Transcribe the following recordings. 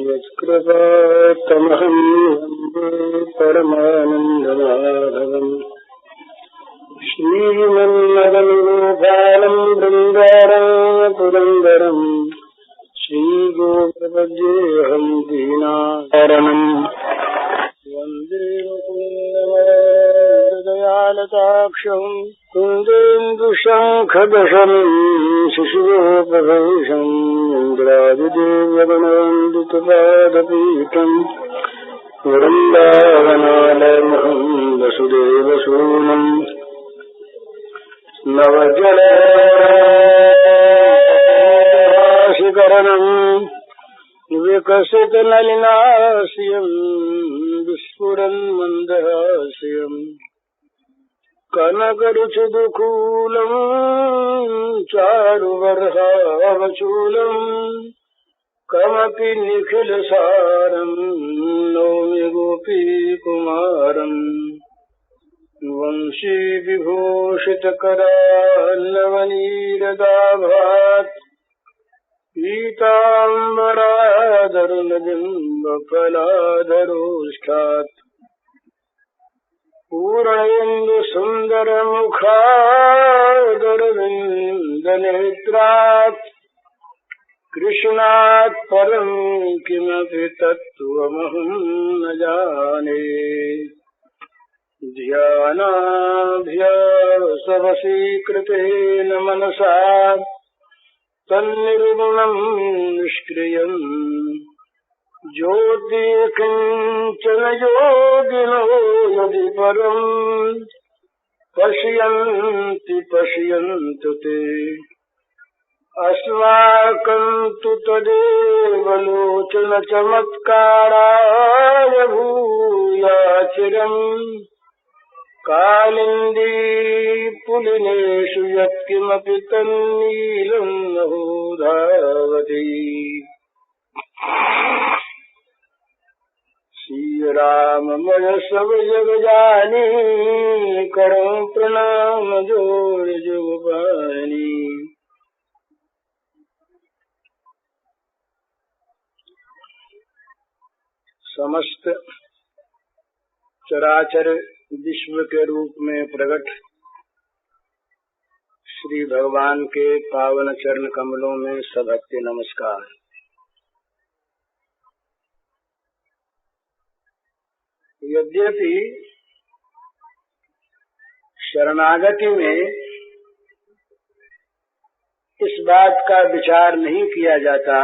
यत्कृपात्तमहं वन्दे परमानन्दमाधवम् श्रीमन्नदनगोपालं बृन्दारं पुरन्दरं श्रीगोपद्येऽहं दीनाकारणम् वन्दे मुकुन्दमरविन्ददयालताक्षम् कुन्देन्दुशङ्खदशनं शिशुगोपभूषम् इन्द्रादिदेवगणवन्दितपादपीठम् वृन्दावनालयमहं वसुदेवसूनम् नवजलशिखरणम् विकसितनलिनास्यम् विस्फुरन् मन्दहास्यम् कनकरुचिदुकूलम् चारुवर्हावचूलम् कमपि निखिलसारम् नौमि गोपीकुमारम् वंशीविभूषितकराल्लवनीरदाभात् पीताम्बरादरुणबिम्बफलाधरोष्ठात् पूर्णेन्दुसुन्दरमुखादरविन्दनेत्रात् कृष्णात् परं किमपि तत्त्वमहं न जाने ध्यानाभ्यासवशीकृतेन मनसा तन्निर्गुणं निष्क्रियम् ज्योतिकिञ्चन योगिनो यदि परम् पश्यन्ति पश्यन्तु ते अस्माकं तु तदेव लोचन चमत्काराय भूयाचिरम् कालिन्दी पुलिनेषु यत्किमपि तन्नीलं नभो धावति। श्री राममय सब जग जानी करो प्रणाम जोड़ जुग पानी। समस्त चराचर विश्व के रूप में प्रकट श्री भगवान के पावन चरण कमलों में सभक्ति नमस्कार। यद्यपि शरणागति में इस बात का विचार नहीं किया जाता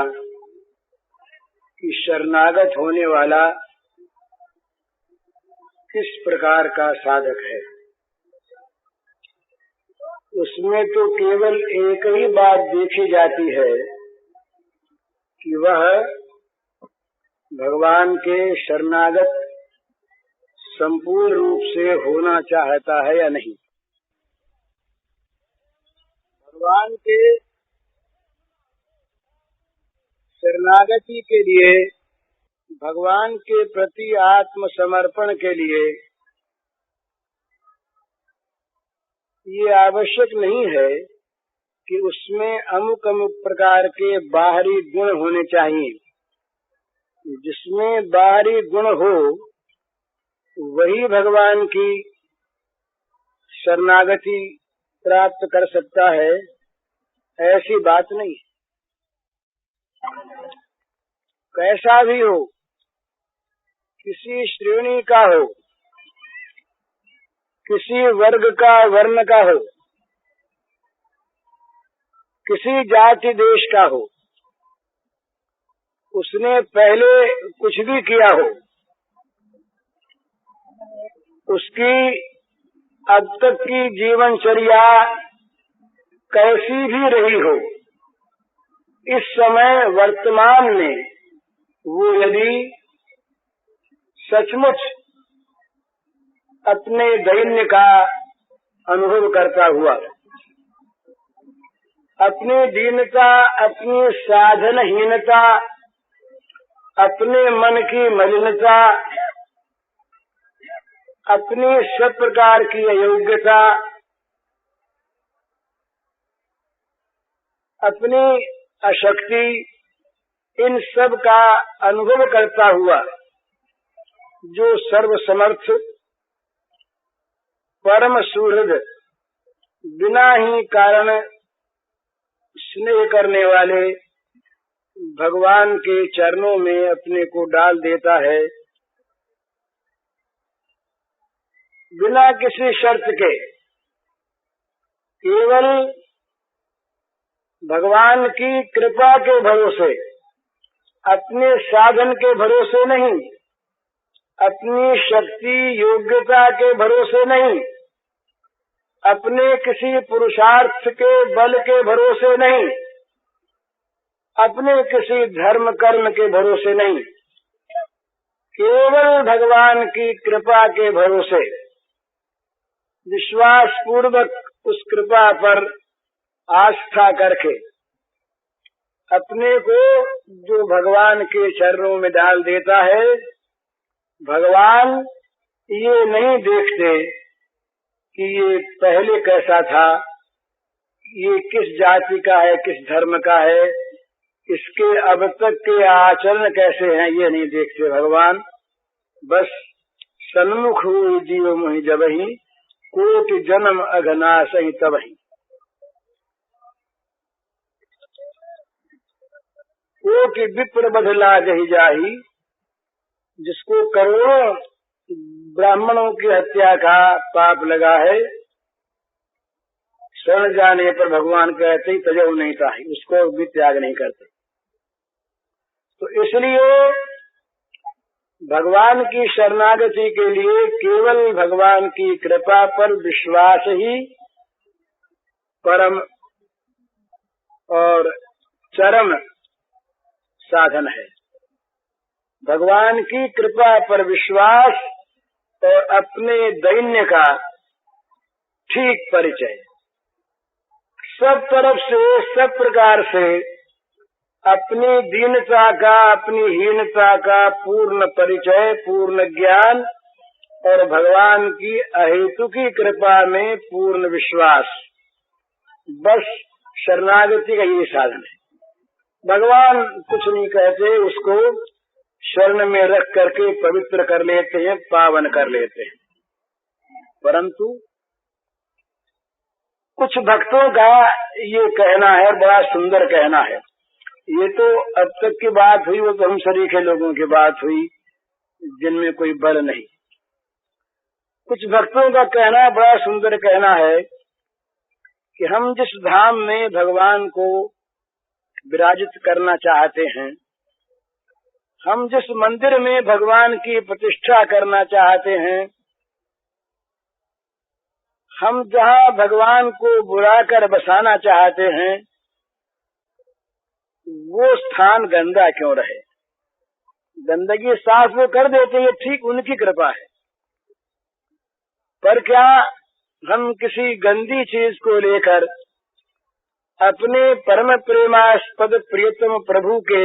कि शरणागत होने वाला किस प्रकार का साधक है, उसमें तो केवल एक ही बात देखी जाती है कि वह भगवान के शरणागत संपूर्ण रूप से होना चाहता है या नहीं। भगवान के शरणागति के लिए, भगवान के प्रति आत्मसमर्पण के लिए ये आवश्यक नहीं है कि उसमें अमुक अमुक प्रकार के बाहरी गुण होने चाहिए। जिसमें बाहरी गुण हो वही भगवान की शरणागति प्राप्त कर सकता है, ऐसी बात नहीं। कैसा भी हो, किसी श्रेणी का हो, किसी वर्ग का, वर्ण का हो, किसी जाति देश का हो, उसने पहले कुछ भी किया हो, उसकी अब तक की जीवनचर्या कैसी भी रही हो, इस समय वर्तमान में वो यदि सचमुच अपने दैन्य का अनुभव करता हुआ, अपनी दीनता, अपनी साधनहीनता, अपने मन की मलिनता, अपनी सब प्रकार की अयोग्यता, अपनी अशक्ति, इन सब का अनुभव करता हुआ जो सर्वसमर्थ, परम सुहृद, बिना ही कारण स्नेह करने वाले भगवान के चरणों में अपने को डाल देता है, बिना किसी शर्त के, केवल भगवान की कृपा के भरोसे, अपने साधन के भरोसे नहीं, अपनी शक्ति योग्यता के भरोसे नहीं, अपने किसी पुरुषार्थ के बल के भरोसे नहीं, अपने किसी धर्म कर्म के भरोसे नहीं, केवल भगवान की कृपा के भरोसे विश्वास पूर्वक उस कृपा पर आस्था करके अपने को जो भगवान के चरणों में डाल देता है, भगवान ये नहीं देखते कि ये पहले कैसा था, ये किस जाति का है, किस धर्म का है, इसके अब तक के आचरण कैसे हैं, ये नहीं देखते भगवान। बस सन्मुख हुई जीव मोहि जबहि, कोटि जन्म अघनासहि तबहि। कोटि विप्र बधला जहि जाहि, जिसको करोड़ों ब्राह्मणों की हत्या का पाप लगा है, शरण जाने पर भगवान कहते ही तजो नहीं ताहि, उसको भी त्याग नहीं करते। तो इसलिए भगवान की शरणागति के लिए केवल भगवान की कृपा पर विश्वास ही परम और चरम साधन है। भगवान की कृपा पर विश्वास और अपने दैन्य का ठीक परिचय, सब तरफ से, सब प्रकार से अपनी दीनता का, अपनी हीनता का पूर्ण परिचय, पूर्ण ज्ञान और भगवान की अहेतुकी कृपा में पूर्ण विश्वास, बस शरणागति का ये साधन है। भगवान कुछ नहीं कहते, उसको शरण में रख करके पवित्र कर लेते हैं, पावन कर लेते हैं। परंतु कुछ भक्तों का ये कहना है, बड़ा सुंदर कहना है। ये तो अब तक की बात हुई, वो तो हम सरीखे लोगों की बात हुई जिनमें कोई बल नहीं। कुछ भक्तों का कहना बड़ा सुंदर कहना है कि हम जिस धाम में भगवान को विराजित करना चाहते हैं, हम जिस मंदिर में भगवान की प्रतिष्ठा करना चाहते हैं, हम जहाँ भगवान को बुलाकर बसाना चाहते हैं, वो स्थान गंदा क्यों रहे? गंदगी साफ वो कर देते हैं, ठीक उनकी कृपा है। पर क्या हम किसी गंदी चीज को लेकर अपने परम प्रेमास्पद प्रियतम प्रभु के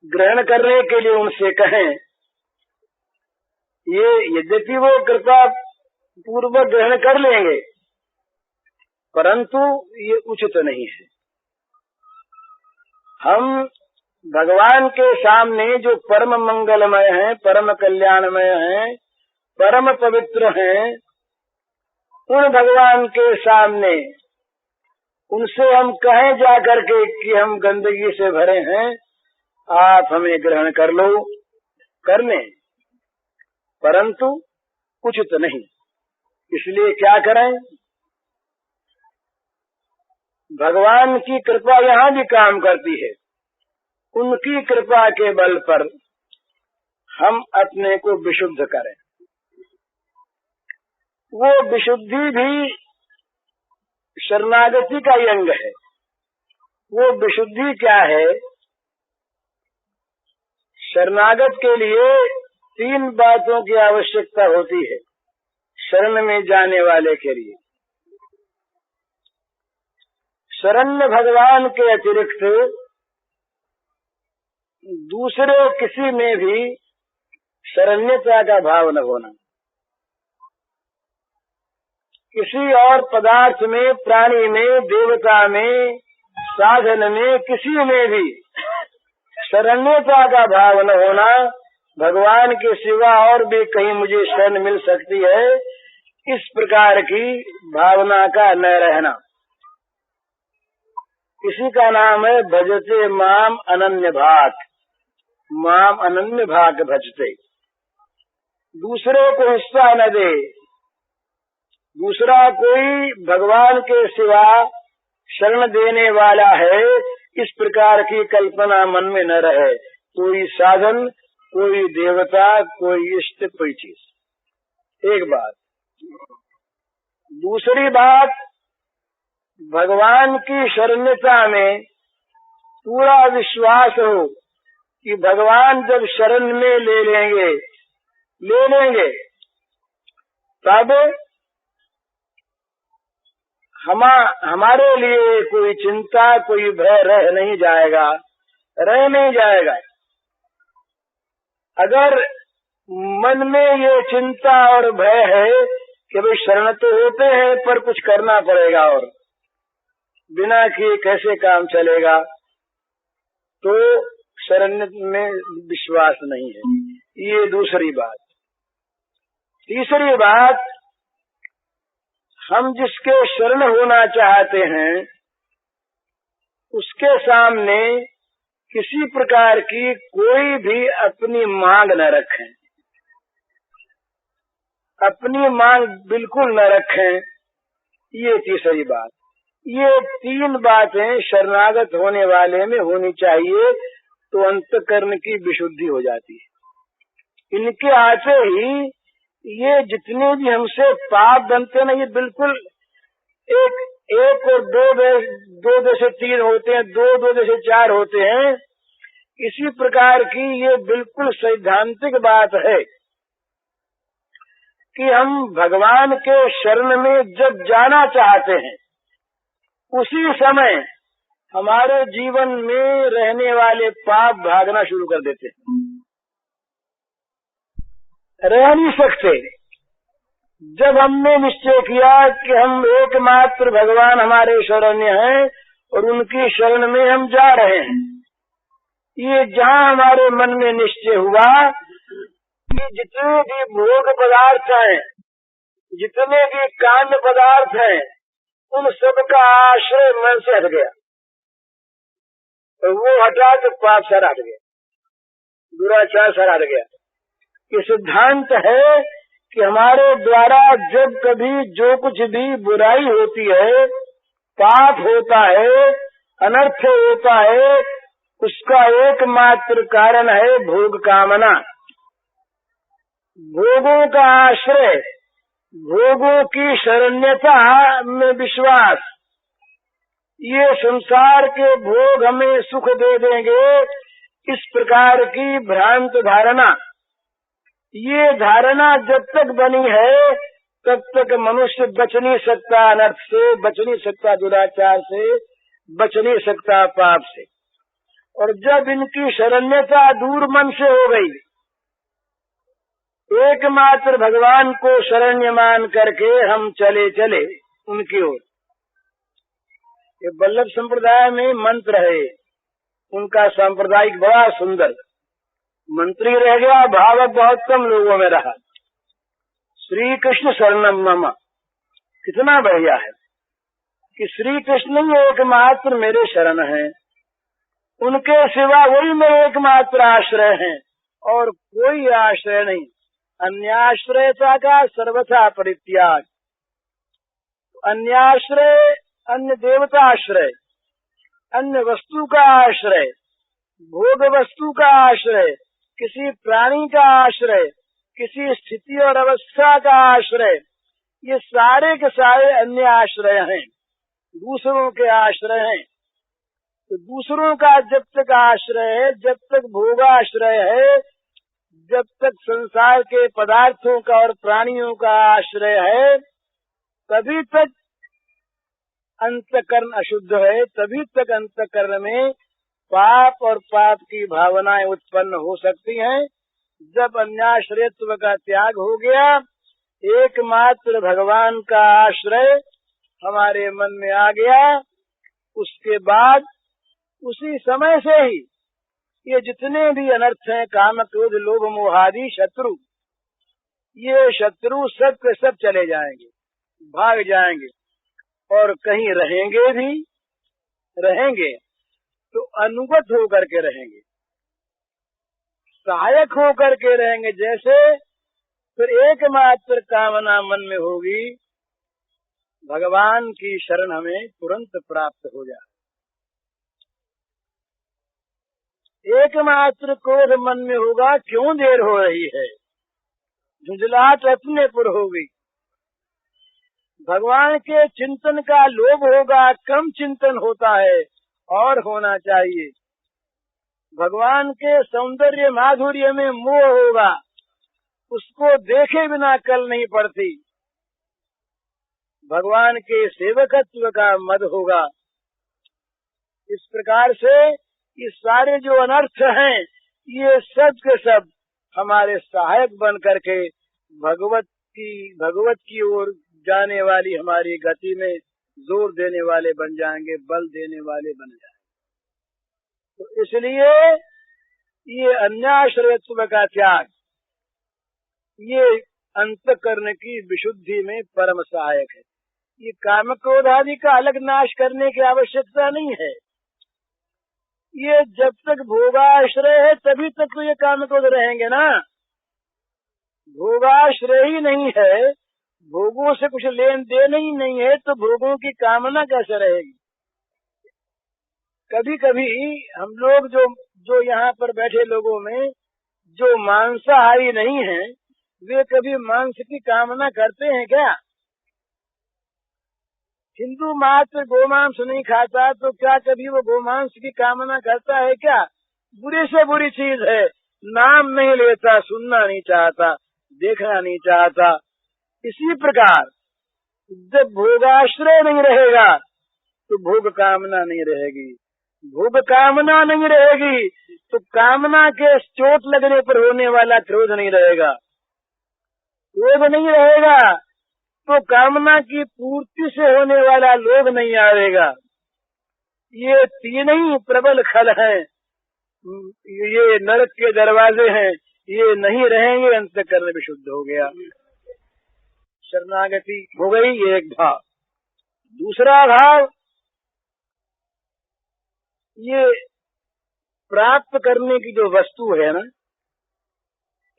ग्रहण करने के लिए उनसे कहें? ये यद्यपि वो कृपा पूर्वक ग्रहण कर लेंगे, परंतु ये उचित नहीं है। हम भगवान के सामने जो परम मंगलमय हैं, परम कल्याणमय हैं, परम पवित्र हैं, उन भगवान के सामने उनसे हम कहें जा करके कि हम गंदगी से भरे हैं, आप हमें ग्रहण कर लो, कर लें, परंतु उचित नहीं। इसलिए क्या करें? भगवान की कृपा यहाँ भी काम करती है। उनकी कृपा के बल पर हम अपने को विशुद्ध करें। वो विशुद्धि भी शरणागति का ही अंग है। वो विशुद्धि क्या है? शरणागत के लिए 3 बातों की आवश्यकता होती है शरण में जाने वाले के लिए। शरण्य भगवान के अतिरिक्त दूसरे किसी में भी शरण्यता का भाव न होना। किसी और पदार्थ में, प्राणी में, देवता में, साधन में, किसी में भी शरण्यता का भाव न होना, भगवान के सिवा और भी कहीं मुझे शरण मिल सकती है, इस प्रकार की भावना का न रहना, इसी का नाम है भजते माम अनन्य भाग। माम अनन्य भाग भजते, दूसरे को हिस्सा न दे, दूसरा कोई भगवान के सिवा शरण देने वाला है, इस प्रकार की कल्पना मन में न रहे। कोई साधन, कोई देवता, कोई इष्ट, कोई चीज। एक बात। दूसरी बात, भगवान की शरणता में पूरा विश्वास हो कि भगवान जब शरण में ले लेंगे तब हमारे लिए कोई चिंता, कोई भय रह नहीं जाएगा। अगर मन में ये चिंता और भय है कि भाई शरण तो होते हैं पर कुछ करना पड़ेगा और बिना किए कैसे काम चलेगा, तो शरण में विश्वास नहीं है। ये दूसरी बात। तीसरी बात, हम जिसके शरण होना चाहते हैं उसके सामने किसी प्रकार की कोई भी अपनी मांग न रखें, अपनी मांग बिल्कुल न रखें। ये तीसरी बात। ये तीन बातें शरणागत होने वाले में होनी चाहिए, तो अंतःकरण की विशुद्धि हो जाती है। इनके आते ही ये जितने भी हमसे पाप बनते हैं ना, ये बिल्कुल एक और दो से तीन होते हैं, दो से चार होते हैं। इसी प्रकार की ये बिल्कुल सैद्धांतिक बात है कि हम भगवान के शरण में जब जाना चाहते हैं, उसी समय हमारे जीवन में रहने वाले पाप भागना शुरू कर देते हैं। रह नहीं सकते। जब हमने निश्चय किया कि हम एकमात्र भगवान हमारे शरण्य हैं और उनकी शरण में हम जा रहे हैं, ये जहाँ हमारे मन में निश्चय हुआ कि जितने भी भोग पदार्थ हैं, जितने भी काम्य पदार्थ हैं, उन सब का आश्रय मन से हट गया, तो वो हटा तो पाप सारा हट गया, दुराचार सारा हट गया। ये सिद्धांत है कि हमारे द्वारा जब कभी जो कुछ भी बुराई होती है, पाप होता है, अनर्थ होता है, उसका एकमात्र कारण है भोग कामना, भोगों का आश्रय, भोगों की शरण्यता में विश्वास। ये संसार के भोग हमें सुख दे देंगे, इस प्रकार की भ्रांत धारणा, ये धारणा जब तक बनी है तब तक मनुष्य बच नहीं सकता, अनर्थ से बच नहीं सकता, दुराचार से बच नहीं सकता, पाप से। और जब इनकी शरण्यता दूर मन से हो गई, एकमात्र भगवान को शरण्य मान करके हम चले उनकी ओर। ये वल्लभ संप्रदाय में मंत्र है, उनका सांप्रदायिक बड़ा सुंदर मंत्री रह गया, भावक बहुत कम लोगों में रहा। श्री कृष्ण शरणम मम, कितना बढ़िया है कि श्री कृष्ण ही एकमात्र मेरे शरण हैं, उनके सिवा वही मेरे एकमात्र आश्रय हैं और कोई आश्रय नहीं। अन्याश्रयता का सर्वथा परित्याग। अन्याश्रय, अन्य देवता आश्रय, अन्य वस्तु का आश्रय, भोग वस्तु का आश्रय, किसी प्राणी का आश्रय, किसी स्थिति और अवस्था का आश्रय, ये सारे के सारे अन्य आश्रय हैं, दूसरों के आश्रय हैं। तो दूसरों का जब तक आश्रय है, जब तक भोगाश्रय है, जब तक संसार के पदार्थों का और प्राणियों का आश्रय है, तभी तक अंतःकरण अशुद्ध है, तभी तक अंतःकरण में पाप और पाप की भावनाएं उत्पन्न हो सकती हैं। जब अन्याश्रयत्व का त्याग हो गया, एकमात्र भगवान का आश्रय हमारे मन में आ गया, उसके बाद उसी समय से ही ये जितने भी अनर्थ हैं, काम क्रोध लोभ मोह आदि शत्रु, ये शत्रु सब के सब चले जाएंगे, भाग जाएंगे, और कहीं रहेंगे तो अनुगत होकर के रहेंगे, सहायक होकर के रहेंगे। जैसे फिर एकमात्र कामना मन में होगी, भगवान की शरण हमें तुरंत प्राप्त हो जाए। एकमात्र क्रोध मन में होगा, क्यों देर हो रही है, झुंझलाहट अपने पर होगी। भगवान के चिंतन का लोभ होगा, कम चिंतन होता है और होना चाहिए। भगवान के सौंदर्य माधुर्य में मोह होगा, उसको देखे बिना कल नहीं पड़ती। भगवान के सेवकत्व का मद होगा। इस प्रकार से ये सारे जो अनर्थ हैं, ये सब के सब हमारे सहायक बन करके भगवत की ओर जाने वाली हमारी गति में जोर देने वाले बन जाएंगे, बल देने वाले बन जाएंगे। तो इसलिए ये अन्याश्रयत्व का त्याग, ये अंतःकरण की विशुद्धि में परम सहायक है। ये काम क्रोध आदि का अलग नाश करने की आवश्यकता नहीं है। ये जब तक भोगाश्रय है तभी तक तो ये काम क्रोध रहेंगे ना। भोगाश्रय ही नहीं है, भोगों से कुछ लेन देन ही नहीं है, तो भोगों की कामना कैसे रहेगी। कभी कभी हम लोग जो यहाँ पर बैठे लोगों में जो मांसाहारी नहीं है, वे कभी मांस की कामना करते हैं क्या? हिंदू मात्र गोमांस नहीं खाता, तो क्या कभी वो गोमांस की कामना करता है क्या? बुरी से बुरी चीज है, नाम नहीं लेता, सुनना नहीं चाहता, देखना नहीं चाहता। इसी प्रकार जब भोगाश्रय नहीं रहेगा तो भोग कामना नहीं रहेगी, भोग कामना नहीं रहेगी तो कामना के चोट लगने पर होने वाला क्रोध नहीं रहेगा, क्रोध नहीं रहेगा तो कामना की पूर्ति से होने वाला लोभ नहीं आएगा। ये तीन ही प्रबल खल हैं, ये नरक के दरवाजे हैं, ये नहीं रहेंगे, अंतःकरण विशुद्ध हो गया, शरणागति हो गई। ये एक भाव। दूसरा भाव, ये प्राप्त करने की जो वस्तु है ना,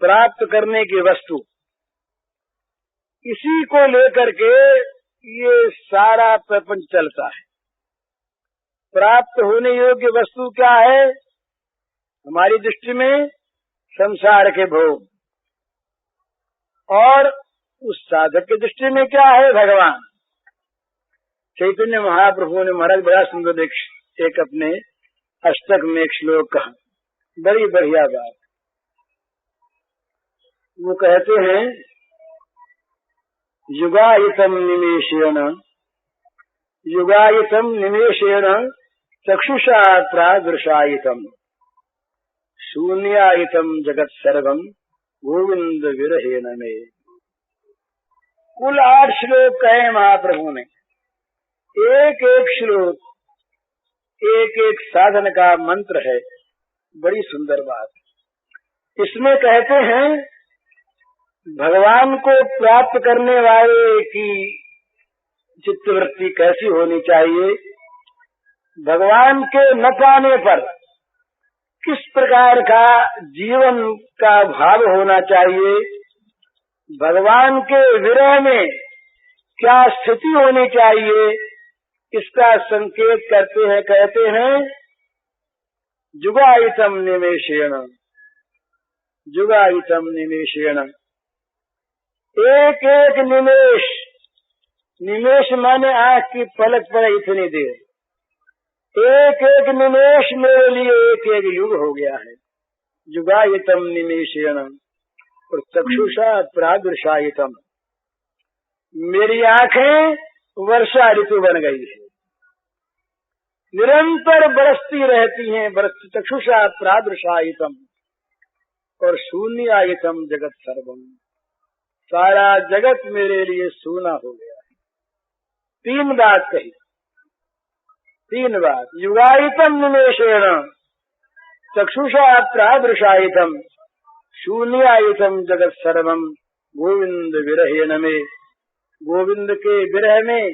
प्राप्त करने की वस्तु, इसी को लेकर के ये सारा प्रपंच चलता है। प्राप्त होने योग्य वस्तु क्या है हमारी दृष्टि में? संसार के भोग। और उस साधक की दृष्टि में क्या है? भगवान। चैतन्य महाप्रभु ने महाराज बड़ा सुंदर एक अपने अष्टक में एक श्लोक कहा, बड़ी बढ़िया बात। वो कहते हैं, युगायितम निमेषेण चक्षुषा प्रादृशायितम शून्यायितम जगत सर्वम गोविंद विरहेण मे। कुल 8 श्लोक कहे महाप्रभु ने। एक एक श्लोक एक एक साधन का मंत्र है। बड़ी सुंदर बात। इसमें कहते हैं भगवान को प्राप्त करने वाले की चित्तवृत्ति कैसी होनी चाहिए, भगवान के न पाने पर किस प्रकार का जीवन का भाव होना चाहिए, भगवान के विरह में क्या स्थिति होनी चाहिए, इसका संकेत करते हैं। कहते हैं जुगायितम निमेषेण, जुगायितम निमेषेण। एक एक निमेष, निमेष माने आंख की पलक पर इतनी देर, एक एक निमेष मेरे लिए एक एक युग हो गया है। जुगायितम निमेषेण और चक्षुषा प्रादृशायितम, मेरी आंखें वर्षा ऋतु बन गई है, निरंतर बरसती रहती हैं। चक्षुषा प्रादृशायितम और शून्यायितम जगत सर्वम, सारा जगत मेरे लिए सूना हो गया है। 3 बात कही, 3 बात। युगायितम निमेषेण चक्षुषा प्रादृशायितम शून्यायितम जगत सर्वम गोविंद विरहेण में। गोविंद के विरह में,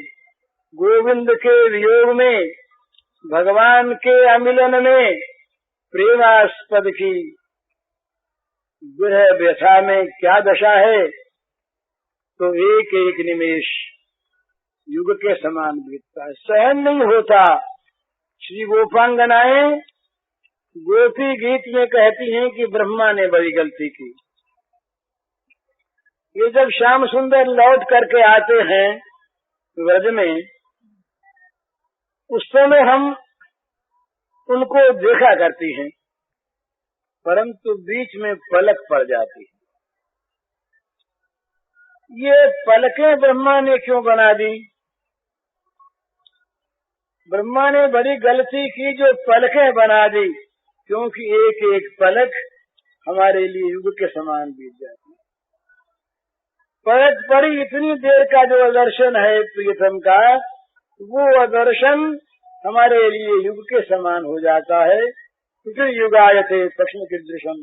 गोविंद के वियोग में, भगवान के अमिलन में, प्रेमास्पद की विरह व्यथा में क्या दशा है, तो एक एक निमेष युग के समान बीतता है, सहन नहीं होता। श्री गोपांगनाएं गोपी गीत में कहती हैं कि ब्रह्मा ने बड़ी गलती की। ये जब श्याम सुंदर लौट करके आते हैं व्रज में, उस समय हम उनको देखा करती हैं, परंतु बीच में पलक पड़ जाती है। ये पलकें ब्रह्मा ने क्यों बना दी? ब्रह्मा ने बड़ी गलती की जो पलकें बना दी, क्योंकि एक एक पलक हमारे लिए युग के समान बीत जाती है। पलक पड़ी इतनी देर का जो आदर्शन है प्रियतम का, वो आदर्शन हमारे लिए युग के समान हो जाता है। तुकिन युगायते प्रश्न कीदृशम,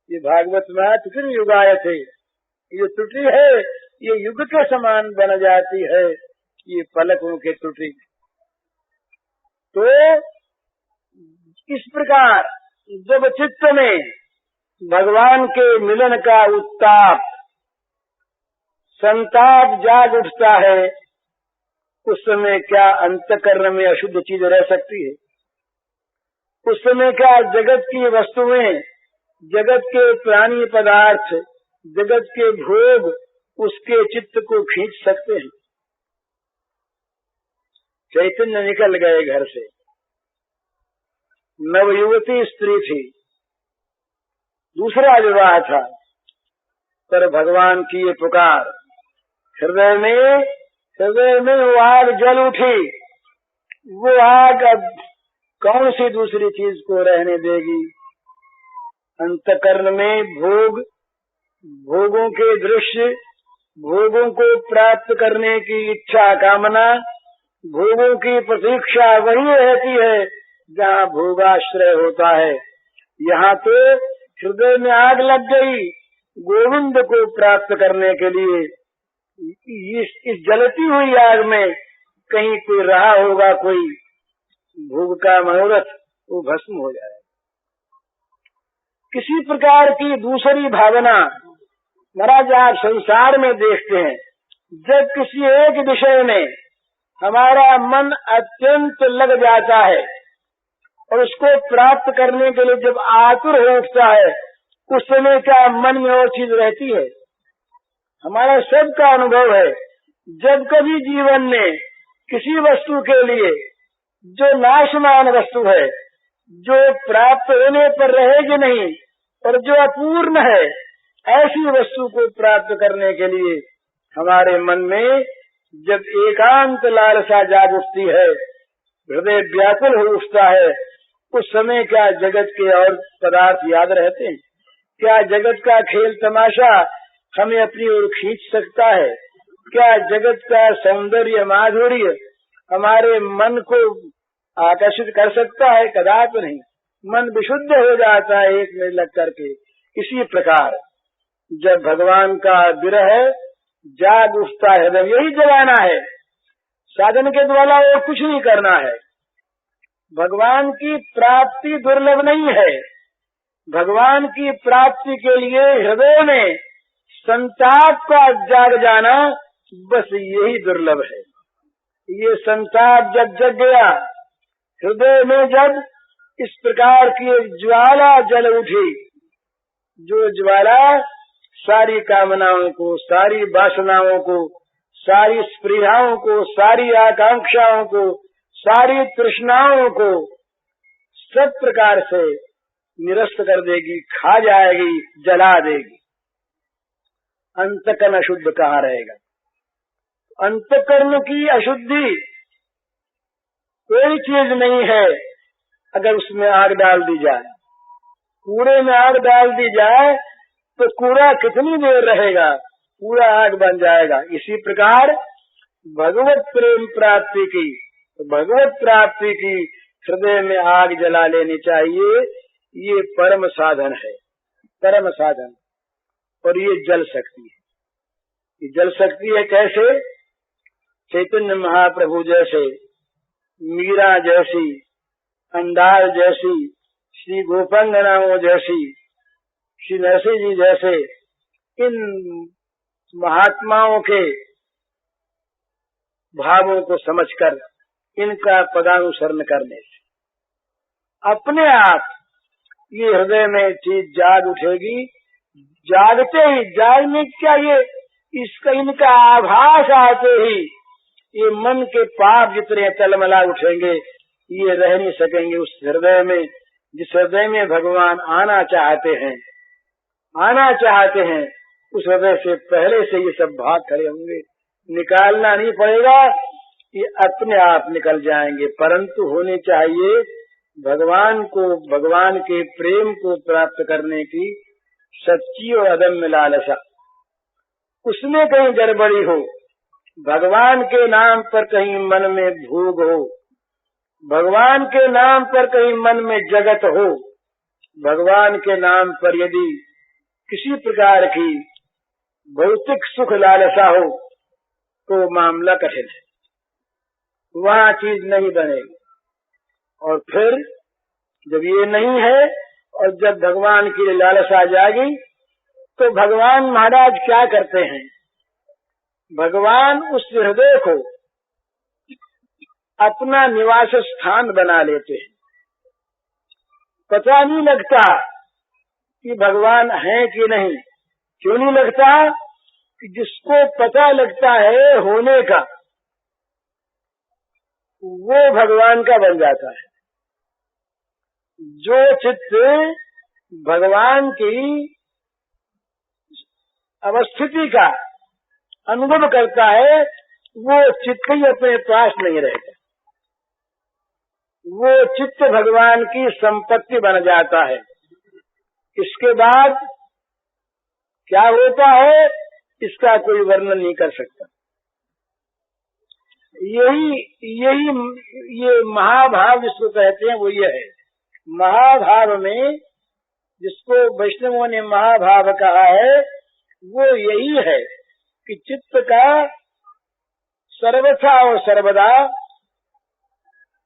ये भागवत में तुकिन युगायते, ये त्रुटि है, ये युग के समान बन जाती है, ये पलकों के त्रुटि। तो इस प्रकार जब चित्त में भगवान के मिलन का उत्ताप संताप जाग उठता है, उस समय क्या अंतःकरण में अशुद्ध चीज रह सकती है? उस समय क्या जगत की वस्तुएं, जगत के प्राणी पदार्थ, जगत के भोग उसके चित्त को खींच सकते हैं? चैतन्य निकल गए घर से, नवयुवती स्त्री थी, दूसरा विवाह था, पर भगवान की ये पुकार हृदय में वो आग जल उठी। वो आग अब कौन सी दूसरी चीज को रहने देगी? अंतःकरण में भोगों के दृश्य, भोगों को प्राप्त करने की इच्छा कामना, भोगों की प्रतीक्षा वही रहती है जहाँ भोगाश्रय होता है। यहाँ तो हृदय में आग लग गई गोविंद को प्राप्त करने के लिए। इस जलती हुई आग में कहीं कोई रहा होगा कोई भोग का मनोरथ, वो भस्म हो जाए। किसी प्रकार की दूसरी भावना महाराज आप संसार में देखते हैं, जब किसी एक विषय में हमारा मन अत्यंत लग जाता है और उसको प्राप्त करने के लिए जब आतुर हो उठता है, उस समय क्या मन में और चीज रहती है? हमारा सबका अनुभव है, जब कभी जीवन में किसी वस्तु के लिए जो नाशमान वस्तु है, जो प्राप्त होने पर रहेगी नहीं और जो अपूर्ण है, ऐसी वस्तु को प्राप्त करने के लिए हमारे मन में जब एकांत लालसा जाग उठती है, हृदय व्याकुल हो उठता है, उस समय क्या जगत के और पदार्थ याद रहते हैं? क्या जगत का खेल तमाशा हमें अपनी ओर खींच सकता है? क्या जगत का सौंदर्य माधुर्य हमारे मन को आकर्षित कर सकता है? कदापि नहीं। मन विशुद्ध हो जाता है एक में लग करके। इसी प्रकार जब भगवान का विरह जाग उठता है, जब यही जगाना है, साधन के द्वारा और कुछ नहीं करना है। भगवान की प्राप्ति दुर्लभ नहीं है। भगवान की प्राप्ति के लिए हृदय में संताप का जाग जाना, बस यही दुर्लभ है। ये संताप जब जग गया हृदय में, जब इस प्रकार की ज्वाला जल उठी, जो ज्वाला सारी कामनाओं को, सारी वासनाओं को, सारी स्पृहाओं को, सारी आकांक्षाओं को, सारी तृष्णाओं को सब प्रकार से निरस्त कर देगी, खा जाएगी, जला देगी। अंतःकरण अशुद्ध कहाँ रहेगा? अंतःकरण की अशुद्धि कोई चीज नहीं है। अगर उसमें आग डाल दी जाए, कूड़े में आग डाल दी जाए, तो कूड़ा कितनी देर रहेगा? पूरा आग बन जाएगा। इसी प्रकार भगवत प्रेम प्राप्ति की, भगवत प्राप्ति की हृदय में आग जला लेनी चाहिए। ये परम साधन है, परम साधन। और ये जल शक्ति है। ये जल शक्ति है कैसे? चैतन्य महाप्रभु जैसे, मीरा जैसी, अंडाल जैसी, श्री गोपांगनाओं जैसी, श्री नरसिंह जी जैसे इन महात्माओं के भावों को समझकर इनका पदानुसरण करने से अपने आप ये हृदय में चीज जाग उठेगी। जागते ही, जागने क्या, ये इसका इनका आभास आते ही ये मन के पाप जितने तलमला उठेंगे, ये रह नहीं सकेंगे उस हृदय में, जिस हृदय में भगवान आना चाहते हैं, आना चाहते हैं। उस हृदय से पहले से ये सब भाग खड़े होंगे, निकालना नहीं पड़ेगा, ये अपने आप निकल जाएंगे। परंतु होनी चाहिए भगवान को, भगवान के प्रेम को प्राप्त करने की सच्ची और अदम्य लालसा। उसमें कहीं गड़बड़ी हो, भगवान के नाम पर कहीं मन में भोग हो, भगवान के नाम पर कहीं मन में जगत हो, भगवान के नाम पर यदि किसी प्रकार की भौतिक सुख लालसा हो तो मामला कठिन है, वहाँ चीज नहीं बनेगी। और फिर जब ये नहीं है और जब भगवान की लालसा जागी तो भगवान महाराज क्या करते हैं? भगवान उस हृदय को अपना निवास स्थान बना लेते हैं। पता नहीं लगता कि भगवान है कि नहीं। क्यों नहीं लगता? कि जिसको पता लगता है होने का, वो भगवान का बन जाता है। जो चित्त भगवान की अवस्थिति का अनुभव करता है, वो चित्त ही अपने पास नहीं रहता, वो चित्त भगवान की संपत्ति बन जाता है। इसके बाद क्या होता है इसका कोई वर्णन नहीं कर सकता। ये महाभाव जिसको कहते हैं वो ये है। महाभाव में जिसको वैष्णवों ने महाभाव कहा है वो यही है कि चित्त का सर्वथा और सर्वदा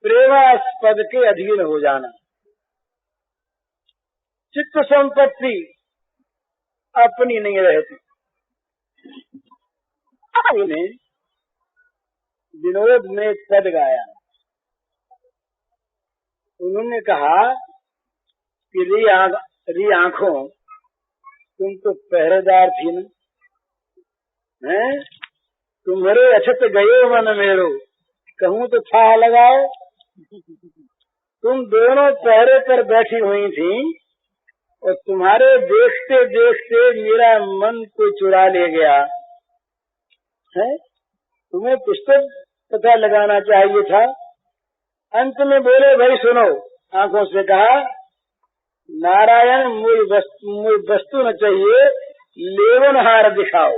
प्रेमास्पद के अधीन हो जाना। चित्त संपत्ति अपनी नहीं रहती। विनोद में एक पद गाया, उन्होंने कहा कि री आंखों तुम तो पहरेदार थी न, हैं? तुम्हारे अछत गये मन मेरो, कहूँ तो था लगाओ। तुम दोनों पहरे पर बैठी हुई थी और तुम्हारे देखते देखते मेरा मन को चुरा ले गया है। तुम्हें कुछ तो पता लगाना चाहिए था। अंत में बोले भाई सुनो, आंखों से कहा नारायण मुझे वस्तु न चाहिए, लेवन हार दिखाओ।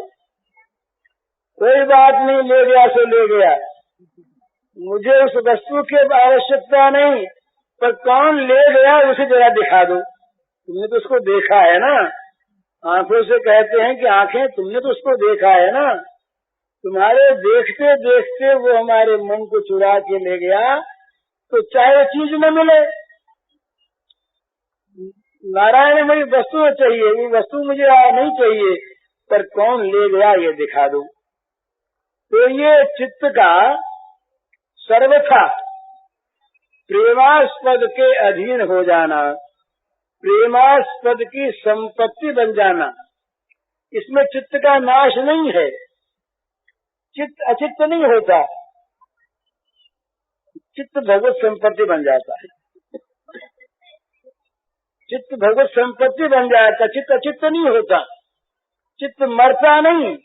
कोई बात नहीं, ले गया सो ले गया, मुझे उस वस्तु की आवश्यकता नहीं, पर कौन ले गया उसे जरा दिखा दो। तुमने तो उसको देखा है ना। आंखों से कहते हैं कि आंखें तुमने तो उसको देखा है ना। तुम्हारे देखते देखते वो हमारे मन को चुरा के ले गया, तो चाहे चीज न मिले, नारायण मुझे वस्तु न चाहिए, ये वस्तु मुझे नहीं चाहिए, पर कौन ले गया ये दिखा दो। तो ये चित्त का सर्वथा प्रेमास्पद के अधीन हो जाना, प्रेमास्पद की संपत्ति बन जाना, इसमें चित्त का नाश नहीं है। चित्त अचित्त नहीं होता, चित्त भगवत संपत्ति बन जाता है। चित्त भगवत संपत्ति बन जाता, चित्त अचित्त नहीं होता। चित्त मरता नहीं,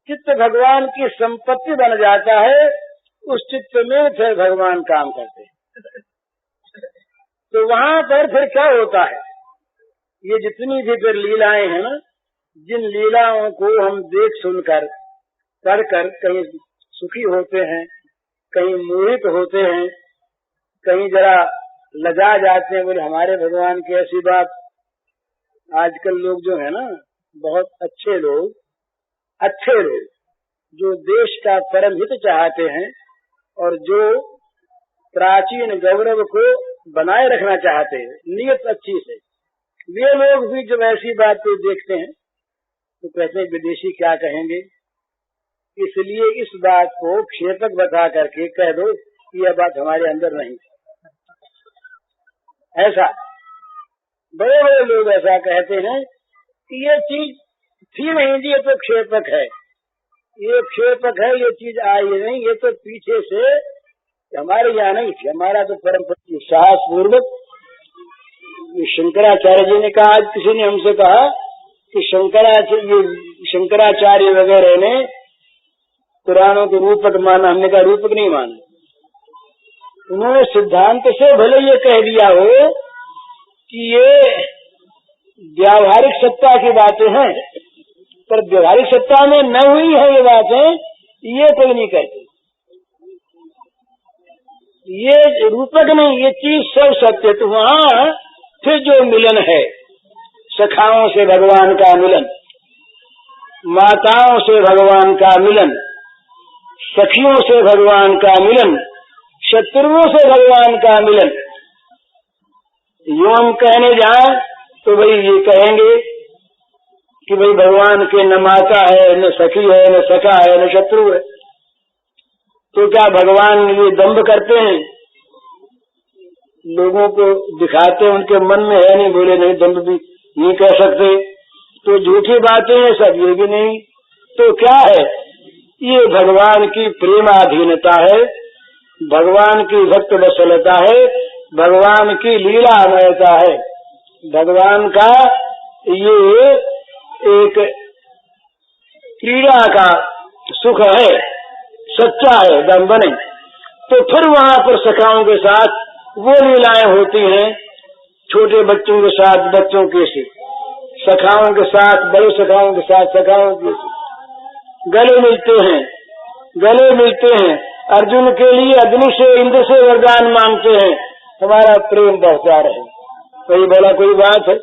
चित्त भगवान की संपत्ति बन जाता है। उस चित्त में फिर भगवान काम करते हैं। तो वहाँ पर फिर क्या होता है, ये जितनी भी फिर लीलाएं हैं ना, जिन लीलाओं को हम देख सुनकर पढ़कर कहीं सुखी होते हैं, कहीं मोहित होते हैं, कहीं जरा लजा जाते हैं, बोले हमारे भगवान की ऐसी बात। आजकल लोग जो है ना, बहुत अच्छे लोग जो देश का परम हित चाहते हैं और जो प्राचीन गौरव को बनाए रखना चाहते हैं नियत अच्छी से, वे लोग भी जब ऐसी बातें देखते हैं तो कहते हैं विदेशी क्या कहेंगे। इसलिए इस बात को क्षेपक बता करके कह दो कि यह बात हमारे अंदर नहीं। ऐसा बड़े बड़े लोग ऐसा कहते हैं कि ये चीज थी नहीं जी, ये तो क्षेपक है, ये क्षेपक है, ये चीज आई नहीं, ये तो पीछे से हमारे यहाँ नहीं थी। हमारा तो परम साहस पूर्वक शंकराचार्य जी ने कहा, आज किसी ने हमसे कहा कि शंकराचार्य वगैरह ने पुराणों को रूपक माना। हमने कहा रूपक नहीं माना, उन्होंने सिद्धांत से भले ये कह दिया हो कि ये व्यावहारिक सत्ता की बातें हैं, पर व्यावहारिक सत्ता में न हुई है ये बातें, ये कोई नहीं कहते। ये रूपक नहीं, ये चीज सब सत्य। तो वहाँ फिर जो मिलन है, सखाओं से भगवान का मिलन, माताओं से भगवान का मिलन, सखियों से भगवान का मिलन, शत्रुओं से भगवान का मिलन, यो हम कहने जाए तो भाई ये कहेंगे कि भाई भगवान के न माता है, न सखी है, न सखा है, न शत्रु है। तो क्या भगवान ये दंभ करते हैं, लोगों को दिखाते हैं, उनके मन में है नहीं, बोले नहीं दंभ भी नहीं कह सकते, तो झूठी बातें हैं सब, ये भी नहीं। तो क्या है, ये भगवान की प्रेमाधीनता है, भगवान की भक्त वत्सलता है, भगवान की लीलामयता है, भगवान का ये एक क्रीड़ा का सुख है, सच्चा है, दंभ नहीं। तो फिर वहाँ पर सखाओं के साथ वो लीलाएं होती हैं, छोटे बच्चों के साथ बच्चों के से, सखाओं के साथ बड़े सखाओं के साथ सखाओं के से गले मिलते हैं। अर्जुन के लिए अग्नि से इंद्र से वरदान मांगते हैं, हमारा प्रेम बढ़ता रहे। कोई बोला कोई बात है,